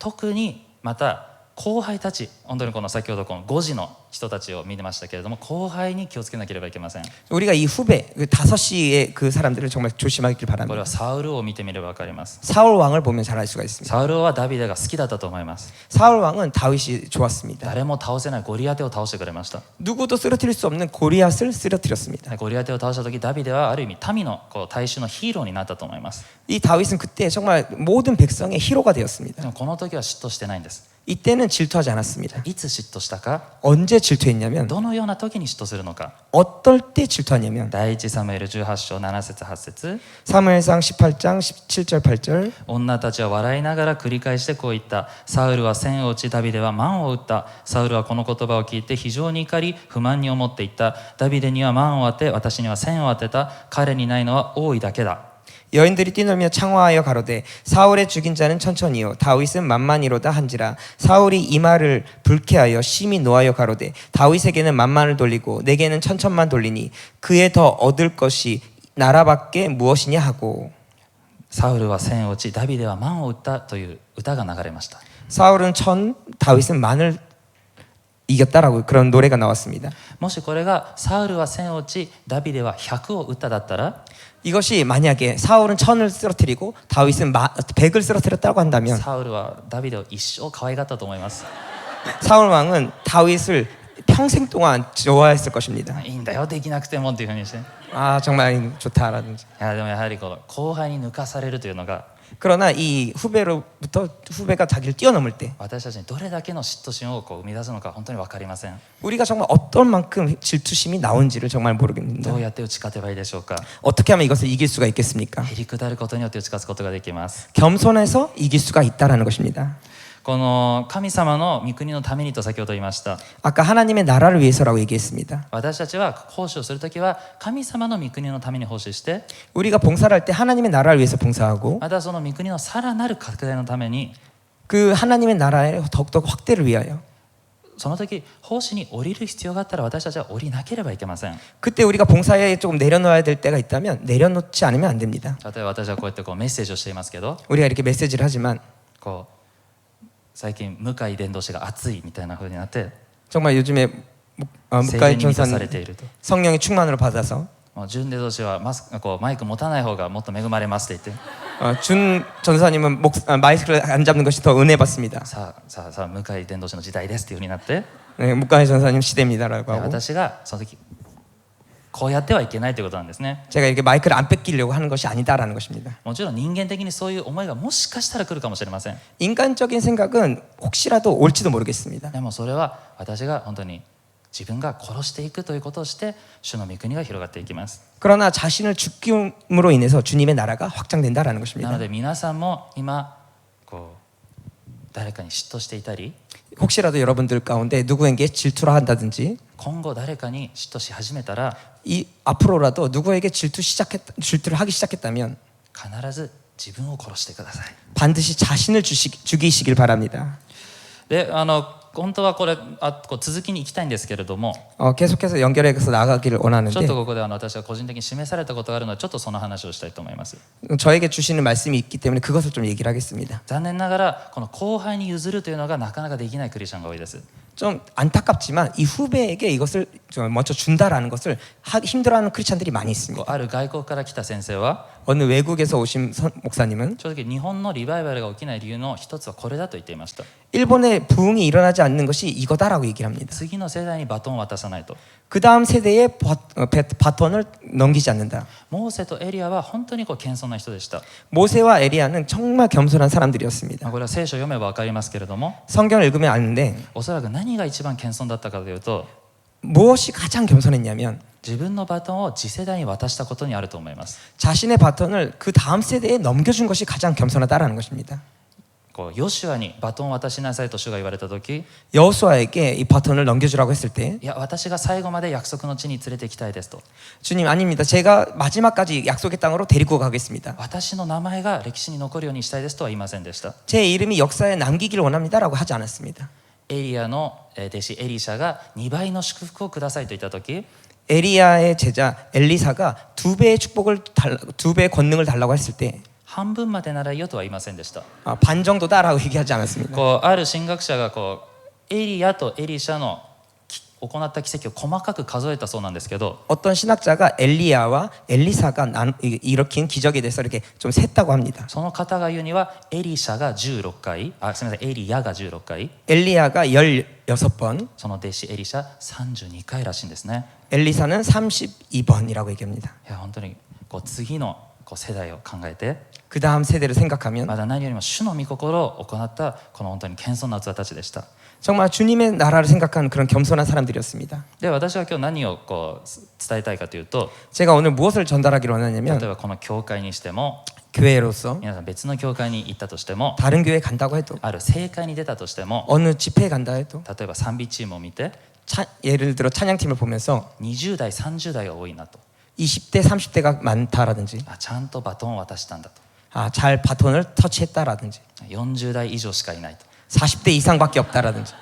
特にまた後輩たち、本当にこの先ほどこの5時の人たちを見てましたけれども、後輩に気をつけなければいけません。 우리가 이 후배, 그 5시의 그 사람들을 정말 조심하길 これ 바랍니다. はサウルを見てみれば分かります。 사울 왕을 보면 잘 알 수가 있습니다. サウルはダビデが好きだったと思います。 사울 왕은 다윗이 좋았습니다. 誰も倒せないゴリアテを倒してくれました。 누구도 쓰러뜨릴 수 없는 고리앗을 쓰러뜨렸습니다. ゴリアテを倒した時ダビデはある意味民のこう大衆のヒーローになったと思います。 이 다윗은 그때 정말 모든 백성의 히로가 で 되었습니다. もこの時は嫉妬してないんです。 이때는 질투하지 않았습니다. いつ嫉妬したか、 언제 질투했냐면 どのような時に嫉妬するのか。 어떨 때 질투하냐면 第一サムエル18章7節8節、 사무엘상 18장 17절 8절 女たちは笑いながら繰り返してこう言った。サウルは千を打ち、ダビデは万を打った。サウルはこの言葉を聞いて非常に怒り不満に思っていった。ダビデには万を当て、私には千を当てた。彼にないのは王位だけだ。 여인들이 뛰놀며 창화하여 가로되 사울의 죽인 자는 천천히요 다윗은 만만이로다 한지라. 사울이 이 말을 불쾌하여 심히 노하여 가로되 다윗에게는 만만을 돌리고 내게는 천천만 돌리니 그에 더 얻을 것이 나라밖에 무엇이냐 하고. サウルは千を打ち、ダビデは万を打ったという歌が流れました。 사울은 천, 다윗은 만을 이겼다라고 그런 노래가 나왔습니다. もしこれがサウルは千を打ち、ダビデは100を打っただったら、 이것이 만약에 사울은 천을 쓰러뜨리고 다윗은 100을 쓰러뜨렸다고 한다면 サウルはダビデを一生可愛がったと思います。 사울 왕은 다윗을 평생 동안 좋아했을 것입니다. いいんだよできなくてもっていうふうにして、い 아 정말 좋다라든지. やでもやはりこの後輩に抜かされるというのが 그러나 이 후배로부터 후배가 자기를 뛰어넘을 때 私たちにどれだけの嫉妬心をこう生み出すのか本当に分かりません。 우리가 정말 어떤 만큼 질투심이 나온지를 정말 모르겠습니다. どうやって打ち勝てばいいでしょうか。 어떻게 하면 이것을 이길 수가 있겠습니까? へりくだることによって打ち勝つことができます。 겸손해서 이길 수가 있다라는 것입니다. この神様の御国のためにと先ほど言いました。 아까 하나님의 나라를 위해서라고 얘기했습니다. 私たちは奉仕をするときは神様の御国のために奉仕して、 우리가 봉사를 할 때 하나님의 나라를 위해서 봉사하고 またその御国のさらなる拡大のために 그 하나님의 나라의 더욱더 확대를 위하여 その時奉仕に降りる必要があったら私たちは降りなければいけません。 그때 우리가 봉사에 조금 내려놓아야 될 때가 있다면 내려놓지 않으면 안 됩니다. 例えば私はこうやってこうメッセージをしていますけど、 우리가 이렇게 메시지를 하지만 こう最近向井伝道師が熱いみたいな風になって 정말 요즘에 聖 묵가이 霊に満たさ 전사는 れていると、 성령의 충만으로 받아서 もう準伝道師はこうマイク持たない方がもっと恵まれますって言って、 준 전사님은 마이크를 안 잡는 것이 더 은혜 받습니다. さあ向井伝道師の時代ですっていう風になって、 네, 묵가이 전사님 시대입니다라고 で 하고 私がその時こうやってはいけないということなんですね。 제가 이렇게 마이크를 안 뺏기려고 하는 것이 아니다라는 것입니다. もちろん人間的にそういう思いがもしかしたら来るかもしれません。 인간적인 생각은 혹시라도 올지도 모르겠습니다. でもそれは私が本当に自分が殺していくということをして主の御国が広がっていきます。 그러나 자신을 죽임으로 인해서 주님의 나라가 확장된다라는 な 것입니다. ので皆さんも今こう誰かに嫉妬していたり、 혹시라도 여러분들 가운데 누구에게 질투를 한다든지 今後誰かに嫉妬し始めたら 이 앞으로라도 누구에게 질투를 하기 시작했다면 必ず自分を殺してください。 반드시 자신을 죽이시길 바랍니다. で本当はこれこう続きに行きたいんですけれども、 계속해서 연결해서 나가기를 ちょっ 원하는데 とここで私が個人的に示されたことがあるのでちょっとその話をしたいと思います。 저에게 주시는 말씀이 있기 때문에 그것을 좀 얘기를 하겠습니다. 残念ながらこの後輩に譲るというのがなかなかできないクリスチャンが多いです。 좀 안타깝지만 이 후배에게 이것을 먼저 준다라는 것을 하기 힘들어하는 크리스찬들이 많이 있습니다. ある外国から来た先生は 어느 외국에서 오신 목사님은 正直日本のリバイバルが起きない理由の一つはこれだと言っていました。 일본의 부흥이 일어나지 않는 것이 이거다라고 얘기를 합니다. 次の世代にバトンを渡さないと。 그 다음 세대에 바톤을 넘기지 않는다. モーセとエリアは本当に謙遜な人でした。 모세와 에리야는 정말 겸손한 사람들이었습니다. これは聖書を読めば分かりますけれども、 성경을 읽으면 아는데 おそらく何が一番謙遜だったかというと、 무엇이 가장 겸손했냐면 自分のバトンを次世代に渡したことにあると思います。 자신의 바톤을 그 다음 세대에 넘겨준 것이 가장 겸손하다라는 것입니다. ヨシュアにバトンを渡しなさいと主が言われた時、 여호수아에게 이 바톤을 넘겨주라고 했을 때 いや私が最後まで約束の地に連れて行きたいですと。 주님 아닙니다. 제가 마지막까지 약속의 땅으로 데리고 가겠습니다. 私の名前が歴史に残るようにしたいですとは言いませんでした。 제 이름이 역사에 남기길 원합니다라고 하지 않았습니다. エリアの弟子エリシャが2倍の祝福をくださいと言った時、 에리야의 제자 엘리사가 두 배의 두 배의 권능을 달라고 했을 때 半分までならいいよとは言いませんでした。 반 정도다라고 얘기하지 않았습니다. ある神学者がエリアとエリシャの行った奇跡を細かく数えたそうなんですけど、 어떤 신학자가 엘리야와 엘리사가 일으킨 기적에 대해서 이렇게 좀 셌다고 합니다. その方が言うにはエリシャが16回、すみません、エリヤが16回、 엘리야가 16번, その弟子エリシャ32回らしいんですね。 엘리사는 32번이라고 얘기합니다. いや本当に次の世代を考えて、 그 다음 세대를 생각하면 まだ何よりも主の御心を行ったこの本当に謙遜な器たちでした。 정말 주님의 나라를 생각하는 그런 겸손한 사람들이었습니다. で私は今日何を伝えたいかというと、 제가 오늘 무엇을 전달하기로 例 하냐면 えばこの教会にしても、 교회로서 皆さん別の教会に行ったとしても、 다른 교회 간다고 해도 ある聖会に出たとしても、 어느 집회에 간다 해도 例えば賛美チームを見て 예를 들어 찬양팀을 보면서 20代30代が多いなと、 20대 30대가 많다라든지 ちゃんとバトンを渡したんだと、 잘 바톤을 터치했다라든지 40代以上しかいないと、 40대 이상밖에 없다라든지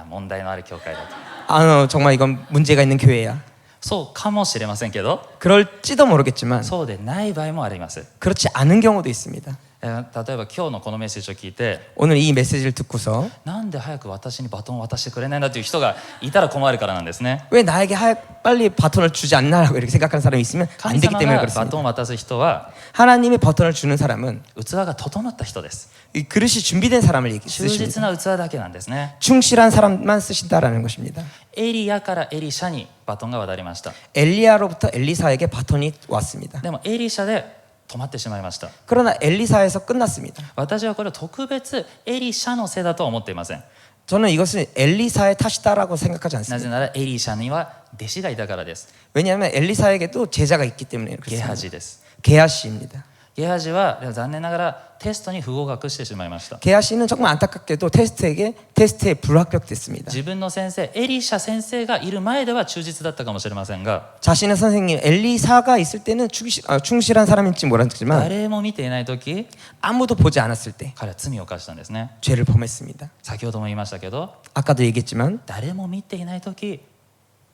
問題のある教会だと。 정말 이건 문제가 있는 교회야. そうかもしれませんけど、 그럴지도 모르겠지만 そうでない場合もあります。 그렇지 않은 경우도 있습니다. 例えば今日のこのメッセージを聞いて、 오늘 이 메시지를 듣고서 なんで早く私にバトンを渡してくれないんだという人がいたら困るからなんですね。 왜 나에게 빨리 바톤을 주지 않나라고 이렇게 생각하는 사람이 있으면 안 神 되기 様 때문에 がバトン 그렇습니다. を渡す人は 하나님의 바톤을 주는 사람은 器が整った人です。 이 그릇이 준비된 사람을 忠実 쓰십니다. な器だけなんですね。 충실한 사람만 쓰신다라는 것입니다. エリアからエリシャにバトンが渡りました。 엘리야로부터 엘리사에게 바톤이 왔습니다. でもエリシャで止まってしまいました。 그러나 엘리사에서 끝났습니다. 私はこれを特別エリシャのせいだとは思っていません。 저는 이것은 엘리사의 탓이다라고 생각하지 なぜ 않습니다. ならエリシャには弟子がいたからです。 왜냐하면 엘리사에게도 제자가 있기 때문에 ゲハ 그렇습니다. ジです。 게하시입니다. ゲハジは残念ながらテストに不合格してしまいました。 게하시는 정말 안타깝게도 테스트에 불합격됐습니다. 自分の先生エリシャ先生がいる前では忠実だったかもしれませんが、 자신의 선생님 엘리사가 있을 때는 충실한 사람인지 모르겠지만 誰も見ていない時、 아무도 보지 않았을 때 彼は罪を犯したんですね。 죄를 범했습니다. 先ほども言いましたけど、 아까도 얘기했지만 誰も見ていない時、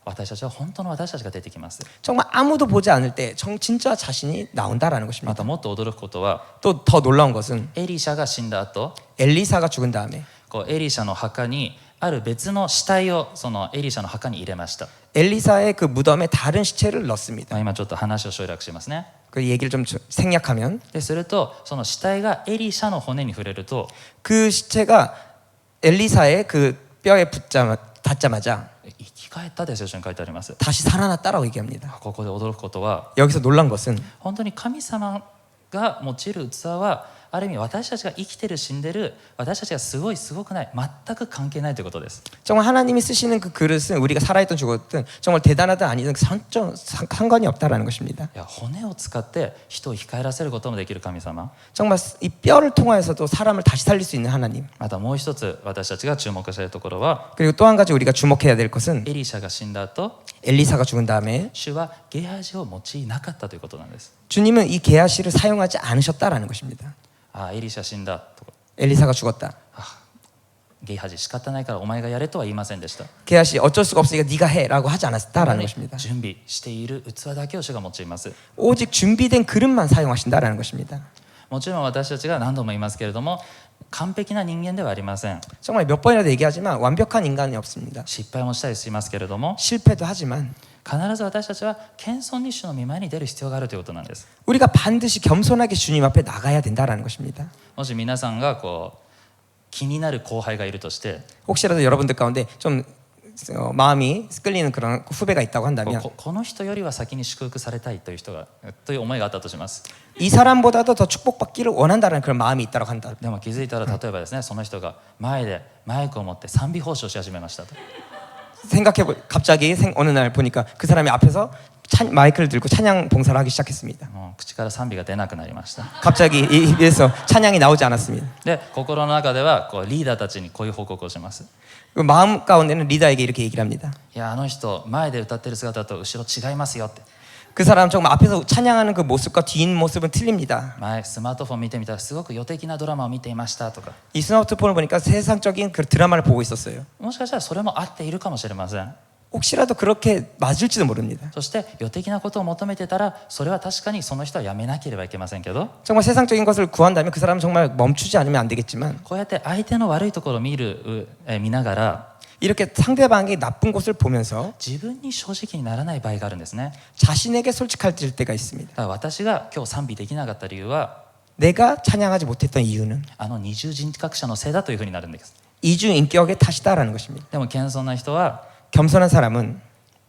私たちは本当の私たちが出てきます。 정말 아무도 보지 않을 때 진짜 자신이 나온다라는 ま 것입니다. たもっと驚くことは、 또 더 놀라운 것은 エリシャが死んだ後、 엘리사가 죽은 다음에 エリシャの墓にある別の死体をそのエリシャの墓に入れました。 엘리사의 그 무덤에 다른 시체를 넣습니다. 今ちょっと話を省略しますね。 그 얘기를 좀 생략하면 でするとその死体がエリシャの骨に触れると、 그 시체가 엘리사의 그 뼈에 닿자마자 生き返ったですよと書いてあります。 다시 살아났다라고 얘기합니다. ここで驚くことは、 여기서 놀란 것은 本当に神様が用いる器はある意味私たちが生きてる死んでる私たちがすごくない全く関係ないということです。 정말 하나님이 쓰시는 그 그릇은 우리가 살아있든 죽었든 정말 대단하든 아니든 상관이 없다라는 것입니다. いや骨を使って人を生き返らせることもできる神様、 정말 이 뼈를 통하여서도 사람을 다시 살릴 수 있는 하나님. またもう一つ私たちが注目したいところは、 그리고 또 한 가지 우리가 주목해야 될 것은 エリシャが死んだ後、 엘리사가 죽은 다음에 主はゲハジを用いなかったということなんです。 주님은 이 게하시를 사용하지 않으셨다라는 것입니다. エリシャ死んだとか、 엘리사가 죽었다. ゲハジ仕方ないからお前がやれとは言いませんでした。 게하시 어쩔 수가 없으니까 네가 해라고 하지 않았다라는 것입니다. 準備している器だけを主が用います。 오직 준비된 그릇만 사용하신다라는 것입니다. もちろん私たちが何度も言いますけれども完璧な人間ではありません。 정말 몇 번이라도 얘기하지만 완벽한 인간이 없습니다. 失敗もしたりしますけれども 실패도 하지만 必ず私たちは謙遜に主の御前に出る必要があるということなんです。 우리가 반드시 겸손하게 주님 앞에 나가야 된다라는 것입니다. もし皆さんが気になる後輩がいるとして 혹시라도 여러분들 가운데 좀 마음이 끌리는 그런 후배가 있다고 한다면 この人よりは先に祝福されたいという思いがあったとします。 이 사람보다도 더 축복받기를 원한다는 그런 마음이 있다고 한다. でも気づいたら例えばですねその人が前でマイクを持って賛美奉仕をし始めましたと。 갑자기 어느 날 보니까 그 사람이 앞에서 마이크를 들고 찬양 봉사를 하기 시작했습니다. もう口から賛美が出なくなりました。 갑자기 입에서 찬양이 나오지 않았습니다. で心の中ではリーダーたちにこういう報告をします。 그 마음 가운데는 리더에게 이렇게 얘기를 합니다. いやあの人前で歌ってる姿と後ろ違いますよって。 그 사람 정말 앞에서 찬양하는 그 모습과 뒤 모습은 틀립니다. 前スマートフォン見てみたらすごく予的なドラマを見ていましたとか。 이 스마트폰을 보니까 세상적인 그 드라마를 보고 있었어요. もしかしたらそれも合っているかもしれません。 혹시라도 그렇게 맞을지도 모릅니다. そして予的なことを求めてたらそれは確かにその人はやめなければいけませんけど 정말 세상적인 것을 구한다면 그 사람은 정말 멈추지 않으면 안 되겠지만 こうやって相手の悪いところを見ながら 이렇게 상대방의 나쁜 곳을 보면서 自分に正直にならない場合があるんですね。 자신에게 솔직해질 때가 있습니다. だから私が今日賛美できなかった理由は 내가 찬양하지 못했던 이유는 あの二重人格者のせいだというふうになるんです。 이중 인격의 탓이다라는 것입니다. でも謙遜な人は 겸손한 사람은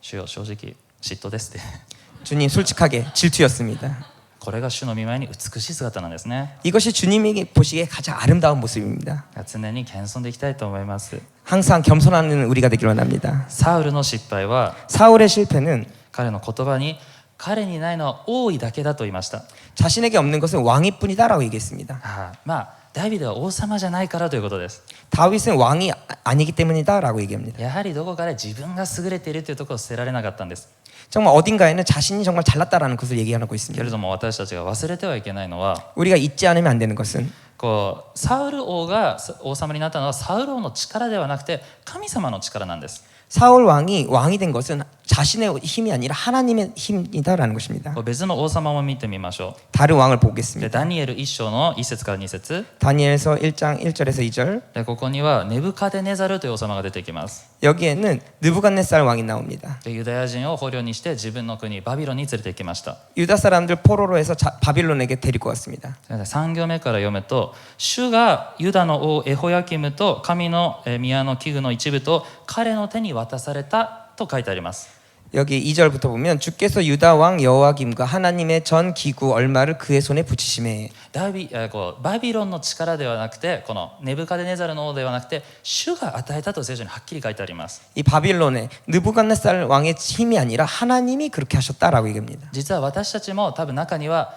主よ正直嫉妬ですって 주님 솔직하게 질투였습니다. これが主の御前に美しい姿なんですね。 이것이 주님이 보시기에 가장 아름다운 모습입니다. 常に謙遜でいきたいと思います。 항상 겸손하는 우리가 되기를 원합니다. サウルの失敗は 사울의 실패는 彼の言葉に彼にないのは王位だけだと言いました。 자신에게 없는 것은 왕위뿐이다라고 얘기했습니다. まあダビデは王様じゃないからということです。 다윗은 왕이 아니기 때문이다라고 얘기합니다. やはりどこかで自分が優れているというところを捨てられなかったんです。 정말 어딘가에는 자신이 정말 잘났다라는 것을 얘기하고 けれ 있습니다. ども私たちが忘れてはいけないのは 우리가 잊지 않으면 안 되는 것은 サウル王が王様になったのはサウル王の力ではなくて神様の力なんです。 사울 왕이 된 것은 자신의 힘이 아니라 하나님의 힘이다라는 것입니다. 別の王様も見てみましょ 다른 왕을 う。で 보겠습니다. ダニエル1章の1節から2節 다니엘서 1장 1절에서 2절 でここにはネブカデネザルという王様が出てきます。 여기에는 느부갓네살 왕이 나옵니다. でユダヤ人を捕虜にして自分の国バビロンに連れて行きました。 유다 사람들 포로로 해서 바빌론에게 데리고 왔습니다. 3行目から読むと主がユダの王エホヤキムと神の宮の器具の一部と彼の手に渡されたと書いてあります。 여기 2절부터 보면 주께서 유다 왕 여호와김과 하나님의 전 기구 얼마를 그의 손에 붙이심에 バビロンの力ではなくてこのネブカデネザルの王ではなくて主が与えたと聖書にはっきり書いてあります。 이 바빌론의 느부갓네살 왕의 힘이 아니라 하나님이 그렇게 하셨다라고 얘기합니다. 実は私たちも多分中には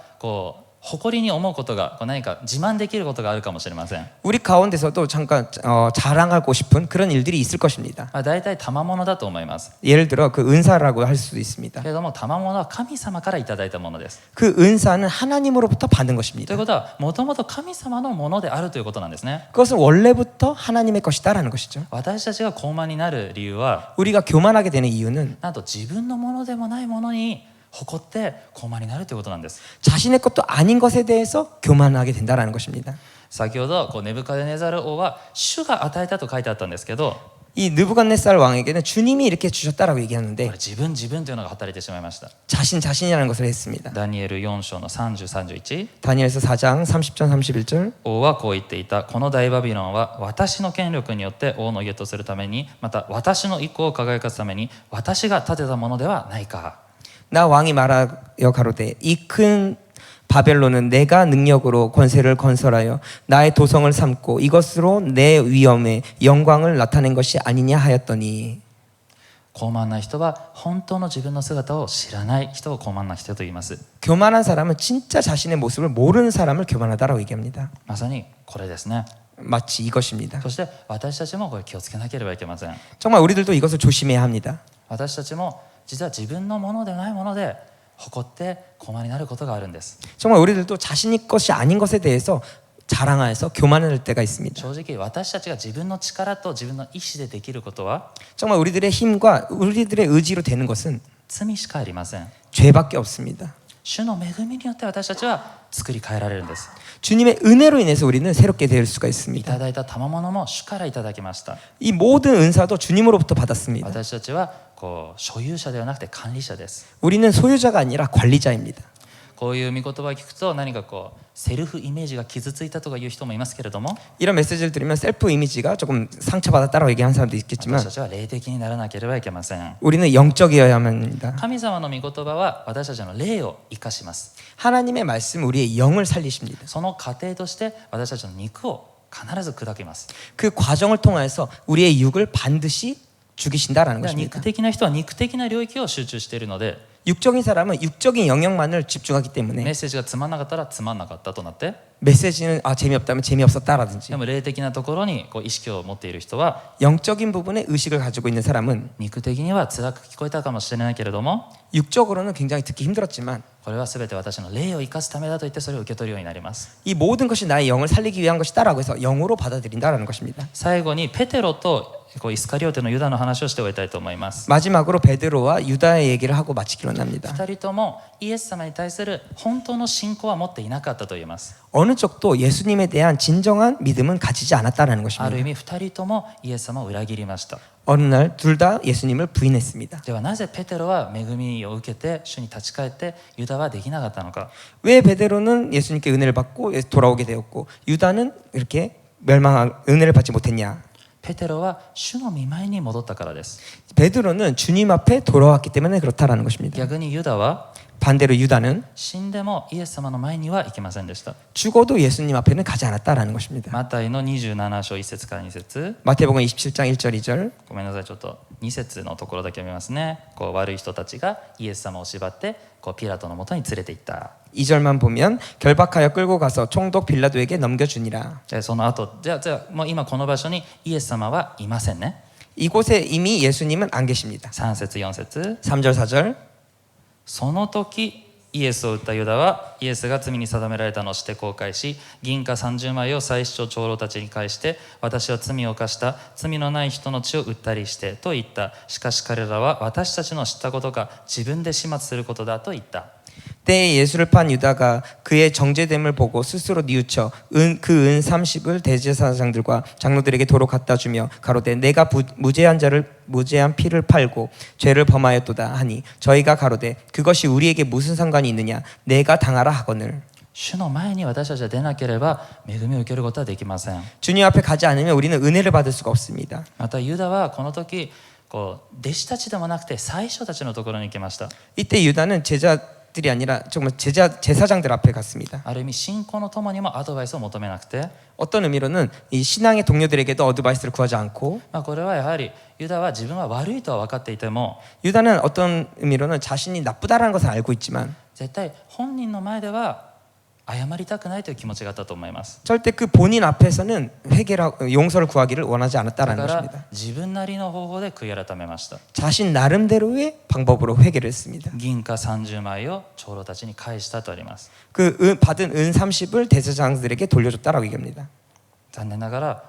誇りに思うことが何か自慢できることがあるかもしれません。 우리 가운데서도 잠깐 자랑하고 싶은 그런 일들이 있을 것입니다. 大体賜物だと思います。 예를 들어 그 은사라고 할 수도 있습니다. けれども賜物は神様からいただいたものです。 그 은사는 하나님으로부터 받은 と 것입니다. いうことはもともと神様のものであるということなんですね。 그것은 원래부터 하나님의 것이다라는 것이죠. 私たちが高慢になる理由は 우리가 교만하게 되는 이유는 なんと自分のものでもないものに誇って高慢になるということなんです。 자신의 것도 아닌 것에 대해서 교만하게 된다라는 것입니다. 先ほどネブカデネザル王は主が与えたと書いてあったんですけど 이 느부갓네살 왕에게는 주님이 이렇게 주셨다라고 こ 얘기하는데 れ自分というのが働いてしまいました。 자신이라는 것을 했습니다. ダニエル4章の30、31 다니엘서 4장 30절 31절 王はこう言っていた。この大バビロンは私の権力によって王の家とするためにまた私の意向を輝かすために私が建てたものではないか。 나 왕이 말하여 가로되 이 큰 바벨론은 내가 능력으로 권세를 건설하여 나의 도성을 삼고 이것으로 내 위엄의 영광을 나타낸 것이 아니냐 하였더니 高慢な人は本当の自分の姿を知らない人を高慢な人と言います。 교만한 사람은 진짜 자신의 모습을 모르는 사람을 교만하다라고 얘기합니다. まさにこれですね。 마치 이것입니다. そして私たちもこれ気をつけなければいけません。 정말 우리들도 이것을 조심해야 합니다. 私たちも実は自分のものでないもので誇って高慢になることがあるんです。 정말 우리들도 자신의 것이 아닌 것에 대해서 자랑하여서 교만할 때가 있습니다. 正直私たちが自分の力と自分の意志でできることは 정말 우리들의 힘과 우리들의 의지로 되는 것은 罪しかありません。 죄밖에 없습니다. 主の恵みによって私たちは作り変えられるんです。 주님의 은혜로 인해서 우리는 새롭게 될 수가 い 있습니다. ただいた賜物も主からいただきました。 이 모든 은사도 주님으로부터 받았습니다. 私たちはこう所有者ではなくて管理者です。 우리는 소유자가 아니라 관리자입니다. こういう御言葉を聞くと何かこうセルフイメージが傷ついたとかいう人もいますけれども、 이런 메시지를 들으면 셀프 이미지가 조금 상처받았다라고 얘기하는 사람도 私 있겠지만 たちは霊的にならなければいけません。 우리는 영적이어야만 합니다. 神様の御言葉は私たちの霊を生かします。 하나님의 말씀 우리의 영을 살리십니다. その過程として私たちの肉を必ず砕きます。 그 과정을 통해서 우리의 육을 반드시 죽이신다라는 だから 것입니다. 肉的な人は肉的な領域を集中しているので、 육적인 사람은 육적인 영역만을 집중하기 メ 때문에 ッセージがつまんなかったらつまんなかったとなって、 메시지는 재미없다면 재미없었다라든지 でも霊的なところにこう意識を持っている人は 영적인 부분에 의식을 가지고 있는 사람은 肉的には辛く聞こえたかもしれないけれども、 육적으로는 굉장히 듣기 힘들었지만 これは全て私の霊を生かすためだと言ってそれを受け取るようになります。 이 모든 것이 나의 영을 살리기 위한 것이다라고 해서 영으로 받아들인다라는 것입니다. 最後にペテロとこうイスカリオテのユダの話をして終えたいと思います。 마지막으로 베드로와 유다의 얘기를 하고 마치기로 합니다. 2人ともイエス様に対する本当の信仰は持っていなかったと言えます。 어느 쪽도 예수님에 대한 진정한 믿음은 가지지 않았다라는 ある 것입니다. 意味2人ともイエス様を裏切りました。 어느 날 둘 다 예수님을 부인했습니다. ではなぜペテロは恵みを受けて主に立ち返ってユダはできなかったのか。 왜 베드로는 예수님께 은혜를 받고 돌아오게 되었고 유다는 이렇게 은혜를 받지 못했냐? ペテロは主の御前に戻ったからです。 베드로는 주님 앞에 돌아왔기 때문에 그렇다라는 것입니다. 逆にユダは 반대로 유다는 死んでもイエス様の前には行きませんでした。 죽어도 예수님 앞에는 가지 않았다라는 것입니다. マタイの27章1節から2節、 마태복음 27장 1절 2절 ごめんなさい、ちょっと2節のところだけ読みますね。こう悪い人たちがイエス様を縛ってこうピラトのもとに連れて行った。 2절만 보면 결박하여 끌고 가서 총독 빌라도에게 넘겨주니라. でその後じゃあもう今この場所にイエス様はいませんね。 이곳에 이미 예수님은 안 계십니다. 3節4節、 3절 4절 その時イエスを撃ったユダはイエスが罪に定められたのをして後悔し、銀貨30枚を祭司長長老たちに返して、私は罪を犯した罪のない人の血を売ったりしてと言った。しかし彼らは私たちの知ったことが自分で始末することだと言った。 때에 예수를 판 유다가 그의 정죄됨을 보고 스스로 뉘우쳐 그 은 30을 대제사장들과 장로들에게 도로 갖다 주며 가로되 내가 무죄한 피를 팔고 죄를 범하였도다 하니 저희가 가로되 그것이 우리에게 무슨 상관이 있느냐 내가 당하라 하거늘. 主の前に私たちは出なければ恵みを受けることはできません。 주님 앞에 가지 않으면 우리는 은혜를 받을 수가 없습니다. またユダはこの時こう弟子たちでもなくて祭司たちのところに行きました。 이때 유다는 제자들이 아니라 정말 제사장들 앞에 갔습니다. ある意味信仰の友にもアドバイスを求めなくて、 어떤 의미로는 이 신앙의 동료들에게도 어드바이스를 구하지 않고 これはやはりユダは自分は悪いとは分かっていても 유다는 어떤 의미로는 자신이 나쁘다라는 것을 알고 있지만 絶対本人の前では謝りたくないという気持ちがあったと思います。 절대 그 본인 앞에서는 용서를 구하기를 원하지 だ 않았다라는 から 것입니다. 自分なりの方法で悔い改めました。 자신 나름대로의 방법으로 회개를 했습니다. 銀貨30枚を長老たちに返したとあります。 받은 은 30을 대제사장들에게 돌려줬다라고 얘기합니다. 残念ながら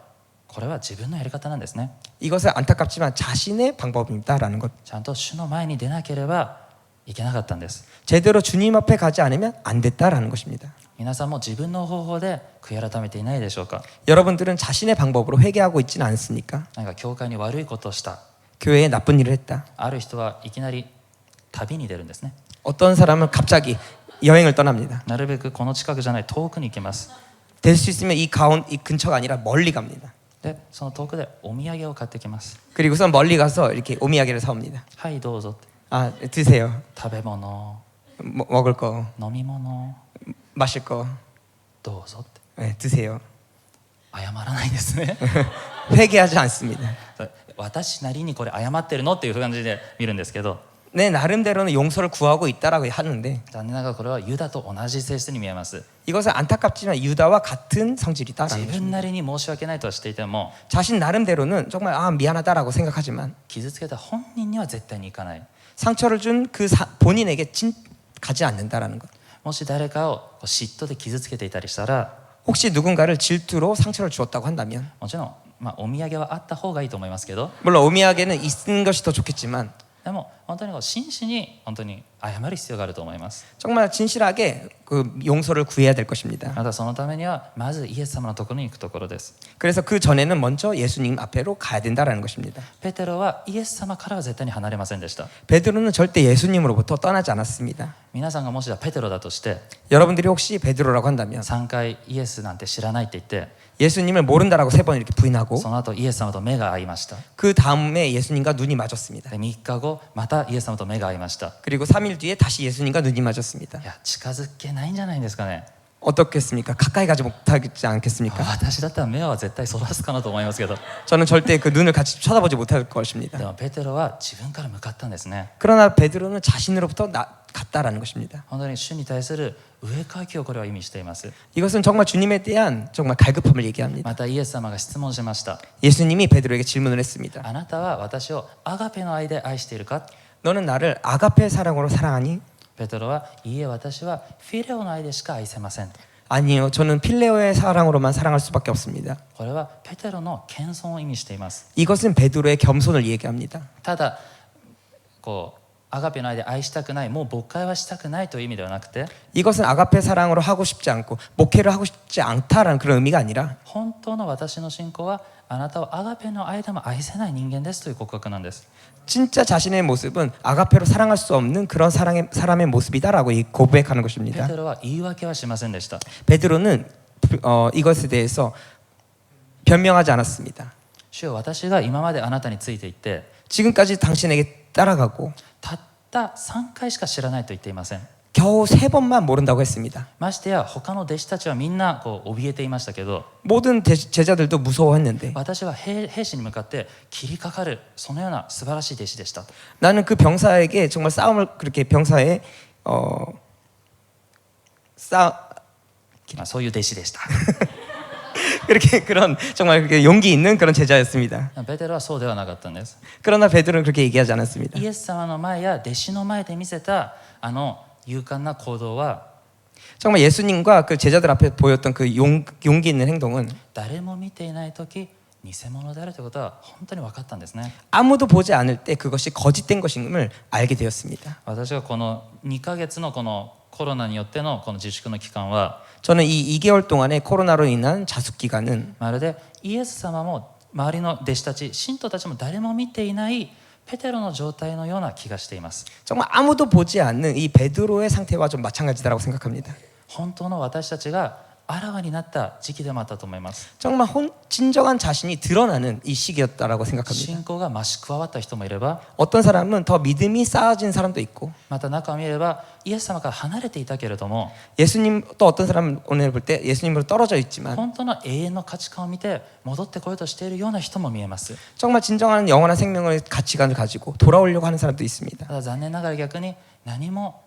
これは自分のやり方なんですね。 이것은 안타깝지만 자신의 방법입니다라는 것. ちゃんと主の前に出なければいけなかったんです。 제대로 주님 앞에 가지 않으면 안 됐다라는 것입니다. 皆さんも自分の方法で悔い改めていないでしょうか。 여러분들은 자신의 방법으로 회개하고 있지는 않습니까? なんか教会に悪いことをした。 교회에 나쁜 일을 했다. ある人はいきなり旅に出るんですね。 어떤 사람은 갑자기 여행을 떠납니다. なるべくこの近くじゃない遠くに行きます。 될 수 있으면 이 근처가 아니라 멀리 갑니다. でその遠くでお土産を買ってきます。 그리고선 멀리 가서 이렇게 오미야게를 사옵니다. はいどうぞって。 아 드세요. 食べ物、 먹을 거, 飲み物、 마실 거, どうぞって 네, 드세요. 謝らないですね。 회개하지 않습니다. 私なりにこれ謝ってるのっていう感じで見るんですけど、 내 나름대로는 용서를 구하고 있다라고 하는데 残念ながらこれはユダと同じ性質に見えます。 이것은 안타깝지만 유다와 같은 성질이다라는 自分 것입니다. なりに申し訳ないとはしていても 자신 나름대로는 정말 미안하다라고 생각하지만 傷つけた本人には絶対に行かない。 상처를 준 그 본인에게 가지 않는다라는 것. もし誰かを嫉妬で傷つけていたりしたら 혹시 누군가를 질투로 상처를 주었다고 한다면 もちろん、お土産はあった方がいいと思いますけど、 물론 오미야게는 있는 것이 더 좋겠지만 でも本当に真摯に本当に謝る必要があると思います。 정말 진실하게 그 용서를 구해야 될 것입니다. またそのためにはまずイエス様のところに行くところです。 그래서 그 전에는 먼저 예수님 앞에로 가야 된다라는 것입니다. ペテロはイエス様からは絶対に離れませんでした。 베드로는 절대 예수님으로부터 떠나지 않았습니다. 皆さんがもしペテロだとして 여러분들이 혹시 베드로라고 한다면 3回イエスなんて知らないって言って 예수님을 모른다라고 3번 이렇게 부인하고 その後イエス様と目が合いました。 그 다음에 예수님과 눈이 마주쳤습니다. で3日後またイエス様と目が合いました。 그리고 3일 뒤에 다시 예수님과 눈이 마주쳤습니다. いや近づけないんじゃないんですかね。 어떻겠습니까? 가까이 가지 못하지 않겠습니까? 私だったら目は絶対そらすかなと思いますけど、 저는 절대 그 눈을 같이 쳐다보지 못할 것입니다. でもペテロは自分から向かったんですね。 그러나 베드로는 자신으로부터 갔다라는 것입니다. 本当に主に対する上書きをこれは意味しています。 이것은 정말 주님에 대한 정말 갈급함을 얘기합니다. またイエス様が質問しました。 예수님이 베드로에게 질문을 했습니다. あなたは私をアガペの愛で愛しているか？ 너는 나를 아가페 사랑으로 사랑하니? ペテロはいいえ、私はフィレオの愛でしか愛せません。 아니요, 저는 필레오의 사랑으로만 사랑할 수밖에 없습니다. これはペテロの謙遜を意味しています。 이것은 베드로의 겸손을 얘기합니다. ただアガペの愛で愛したくない、もう牧会はしたくないという意味ではなくて、 이것은 아가페 사랑으로 하고 싶지 않고 목회를 하고 싶지 않다라는 그런 의미가 아니라 本当の私の信仰はあなたをアガペの愛でも愛せない人間ですという告白なんです。 진짜 자신의 모습은 아가페로 사랑할 수 없는 그런 사람의 모습이다라고 고백하는 ペ 것입니다. テロは言い訳はしませんでした。 베드로는 이것에 대해서 변명하지 않았습니다. 主よ、私が今まであなたについていって 지금까지 당신에게 따라가고 たった3回しか知らないと言っていません。 겨우 3번만 모른다고 했습니다. ましてや他の弟子たちはみんな怯えていましたけど、 모든 제자들도 무서워했는데 私は兵士に向かって切りかかる、そのような素晴らしい弟子でした。 나는 그 병사에게 정말 싸움을 그렇게 병사에 そういう弟子でした。 그렇게 그런 정말 그렇게 용기 있는 그런 제자였습니다. ペテロはそうではなかったんです。 그러나 베드로는 그렇게 얘기하지 않았습니다. イエス様の前や弟子の前で見せた勇敢な行動は 정말 예수님과 그 제자들 앞에 보였던 그 용기 있는 행동은 誰も見ていない時偽物であるということは本当に分かったんですね。 아무도 보지 않을 때 그것이 거짓된 것임을 알게 되었습니다. 私がこの2ヶ月のこのコロナによってのこの自粛の期間は 저는 이 2개월 동안의 코로나로 인한 자숙 기간은 まるでイエス様も周りの弟子たち、信徒たちも誰も見ていないペテロの状態のような気がしています。 정말 아무도 보지 않는 이 베드로의 상태와 좀 마찬가지다라고 생각합니다. 本当の私たちがあらわになった時期でもあったと思います。 정말 진정한 자신이 드러나는 이 시기였다라고 생각합니다. 信仰が増し加わった人もいれば、 어떤 사람은 더 믿음이 쌓아진 사람도 있고 また中を見ればイエス様から離れていたけれども 예수님 또 어떤 사람은 오늘 볼 때 예수님으로 떨어져 있지만 本当の永遠の価値観を見て戻ってこようとしているような人も見えます。 정말 진정한 영원한 생명의 가치관을 가지고 돌아오려고 하는 사람도 있습니다. ただ残念ながら逆に何も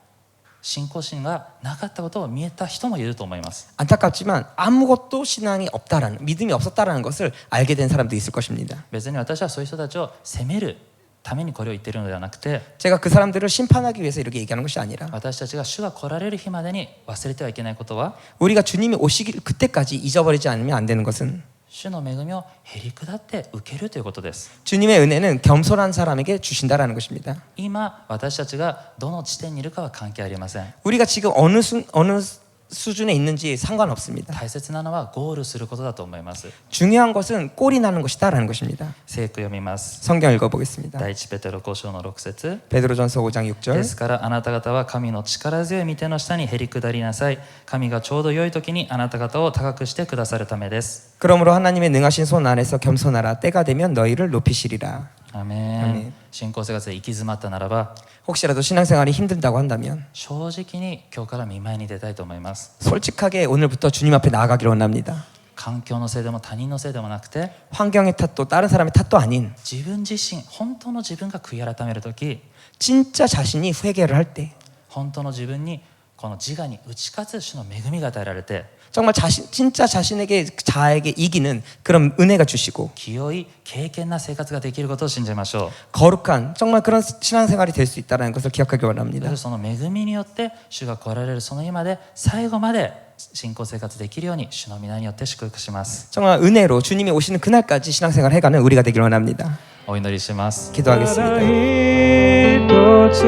信仰心がなかったことを見えた人もいると思います。 안타깝지만 아무것도 신앙이 없다라는 믿음이 없었다라는 것을 알게 된 사람도 있을 것입니다. 別に私はそういう人たちを責めるためにこれを言っているのではなくて、 제가 그 사람들을 심판하기 위해서 이렇게 얘기하는 것이 아니라 私たちが主が来られる日までに忘れてはいけないことは、 우리가 주님이 오시길 그때까지 잊어버리지 않으면 안 되는 것은 主の恵みをへり下って受けるということです。 주님의 은혜는 겸손한 사람에게 주신다라는 것입니다. 今私たちがどの地点にいるかは関係ありません。 우리가 지금 어느 수준에 있는지 상관없습니다. 大切なのはゴールすることだと思います。 중요한 것은 꼴이 나는 것이다라는 것입니다. 聖句読みます。 성경 읽어보겠습니다. 第一ペテロ5章の6節、 베드로전서 5장 6절 ですからあなた方は神の力強い御手の下にへり下りなさい。神がちょうど良い時にあなた方を高くしてくださるためです。 그러므로 하나님의 능하신 손 안에서 겸손하라. 때가 되면 너희를 높이시리라. アメン。信仰生活で行き詰まったならば 혹시라도 신앙생활이 힘들다고 한다면 正直に今日から御前に出たいと思います。 솔직하게 오늘부터 주님 앞에 나아가기를 원합니다. 環境のせいでも他人のせいでもなくて、 환경의 탓도 다른 사람의 탓도 아닌 自分自身、本当の自分が悔い改めるとき、 진짜 자신이 회개를 할 때 本当の自分にこの自我に打ち勝つ主の恵みが与えられて、 정말 진짜 자신에게 자에게 이기는 그런 은혜가 주시고 清い敬虔な生活ができることを信じましょう。 거룩한 정말 그런 신앙생활이 될 수 있다는 것을 기억하기 そ 원합니다. してその恵みによって主が来られるその日まで最後まで信仰生活できるように主の皆によって祝福します。 정말 은혜로 주님이 오시는 그날까지 신앙생활 해가는 우리가 되길 원합니다. お祈りします。 기도하겠습니다. 一つ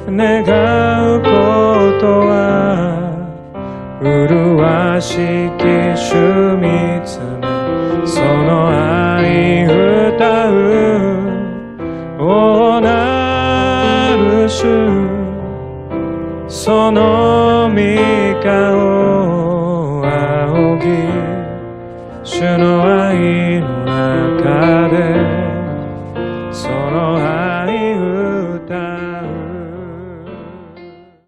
願うことは麗しき主御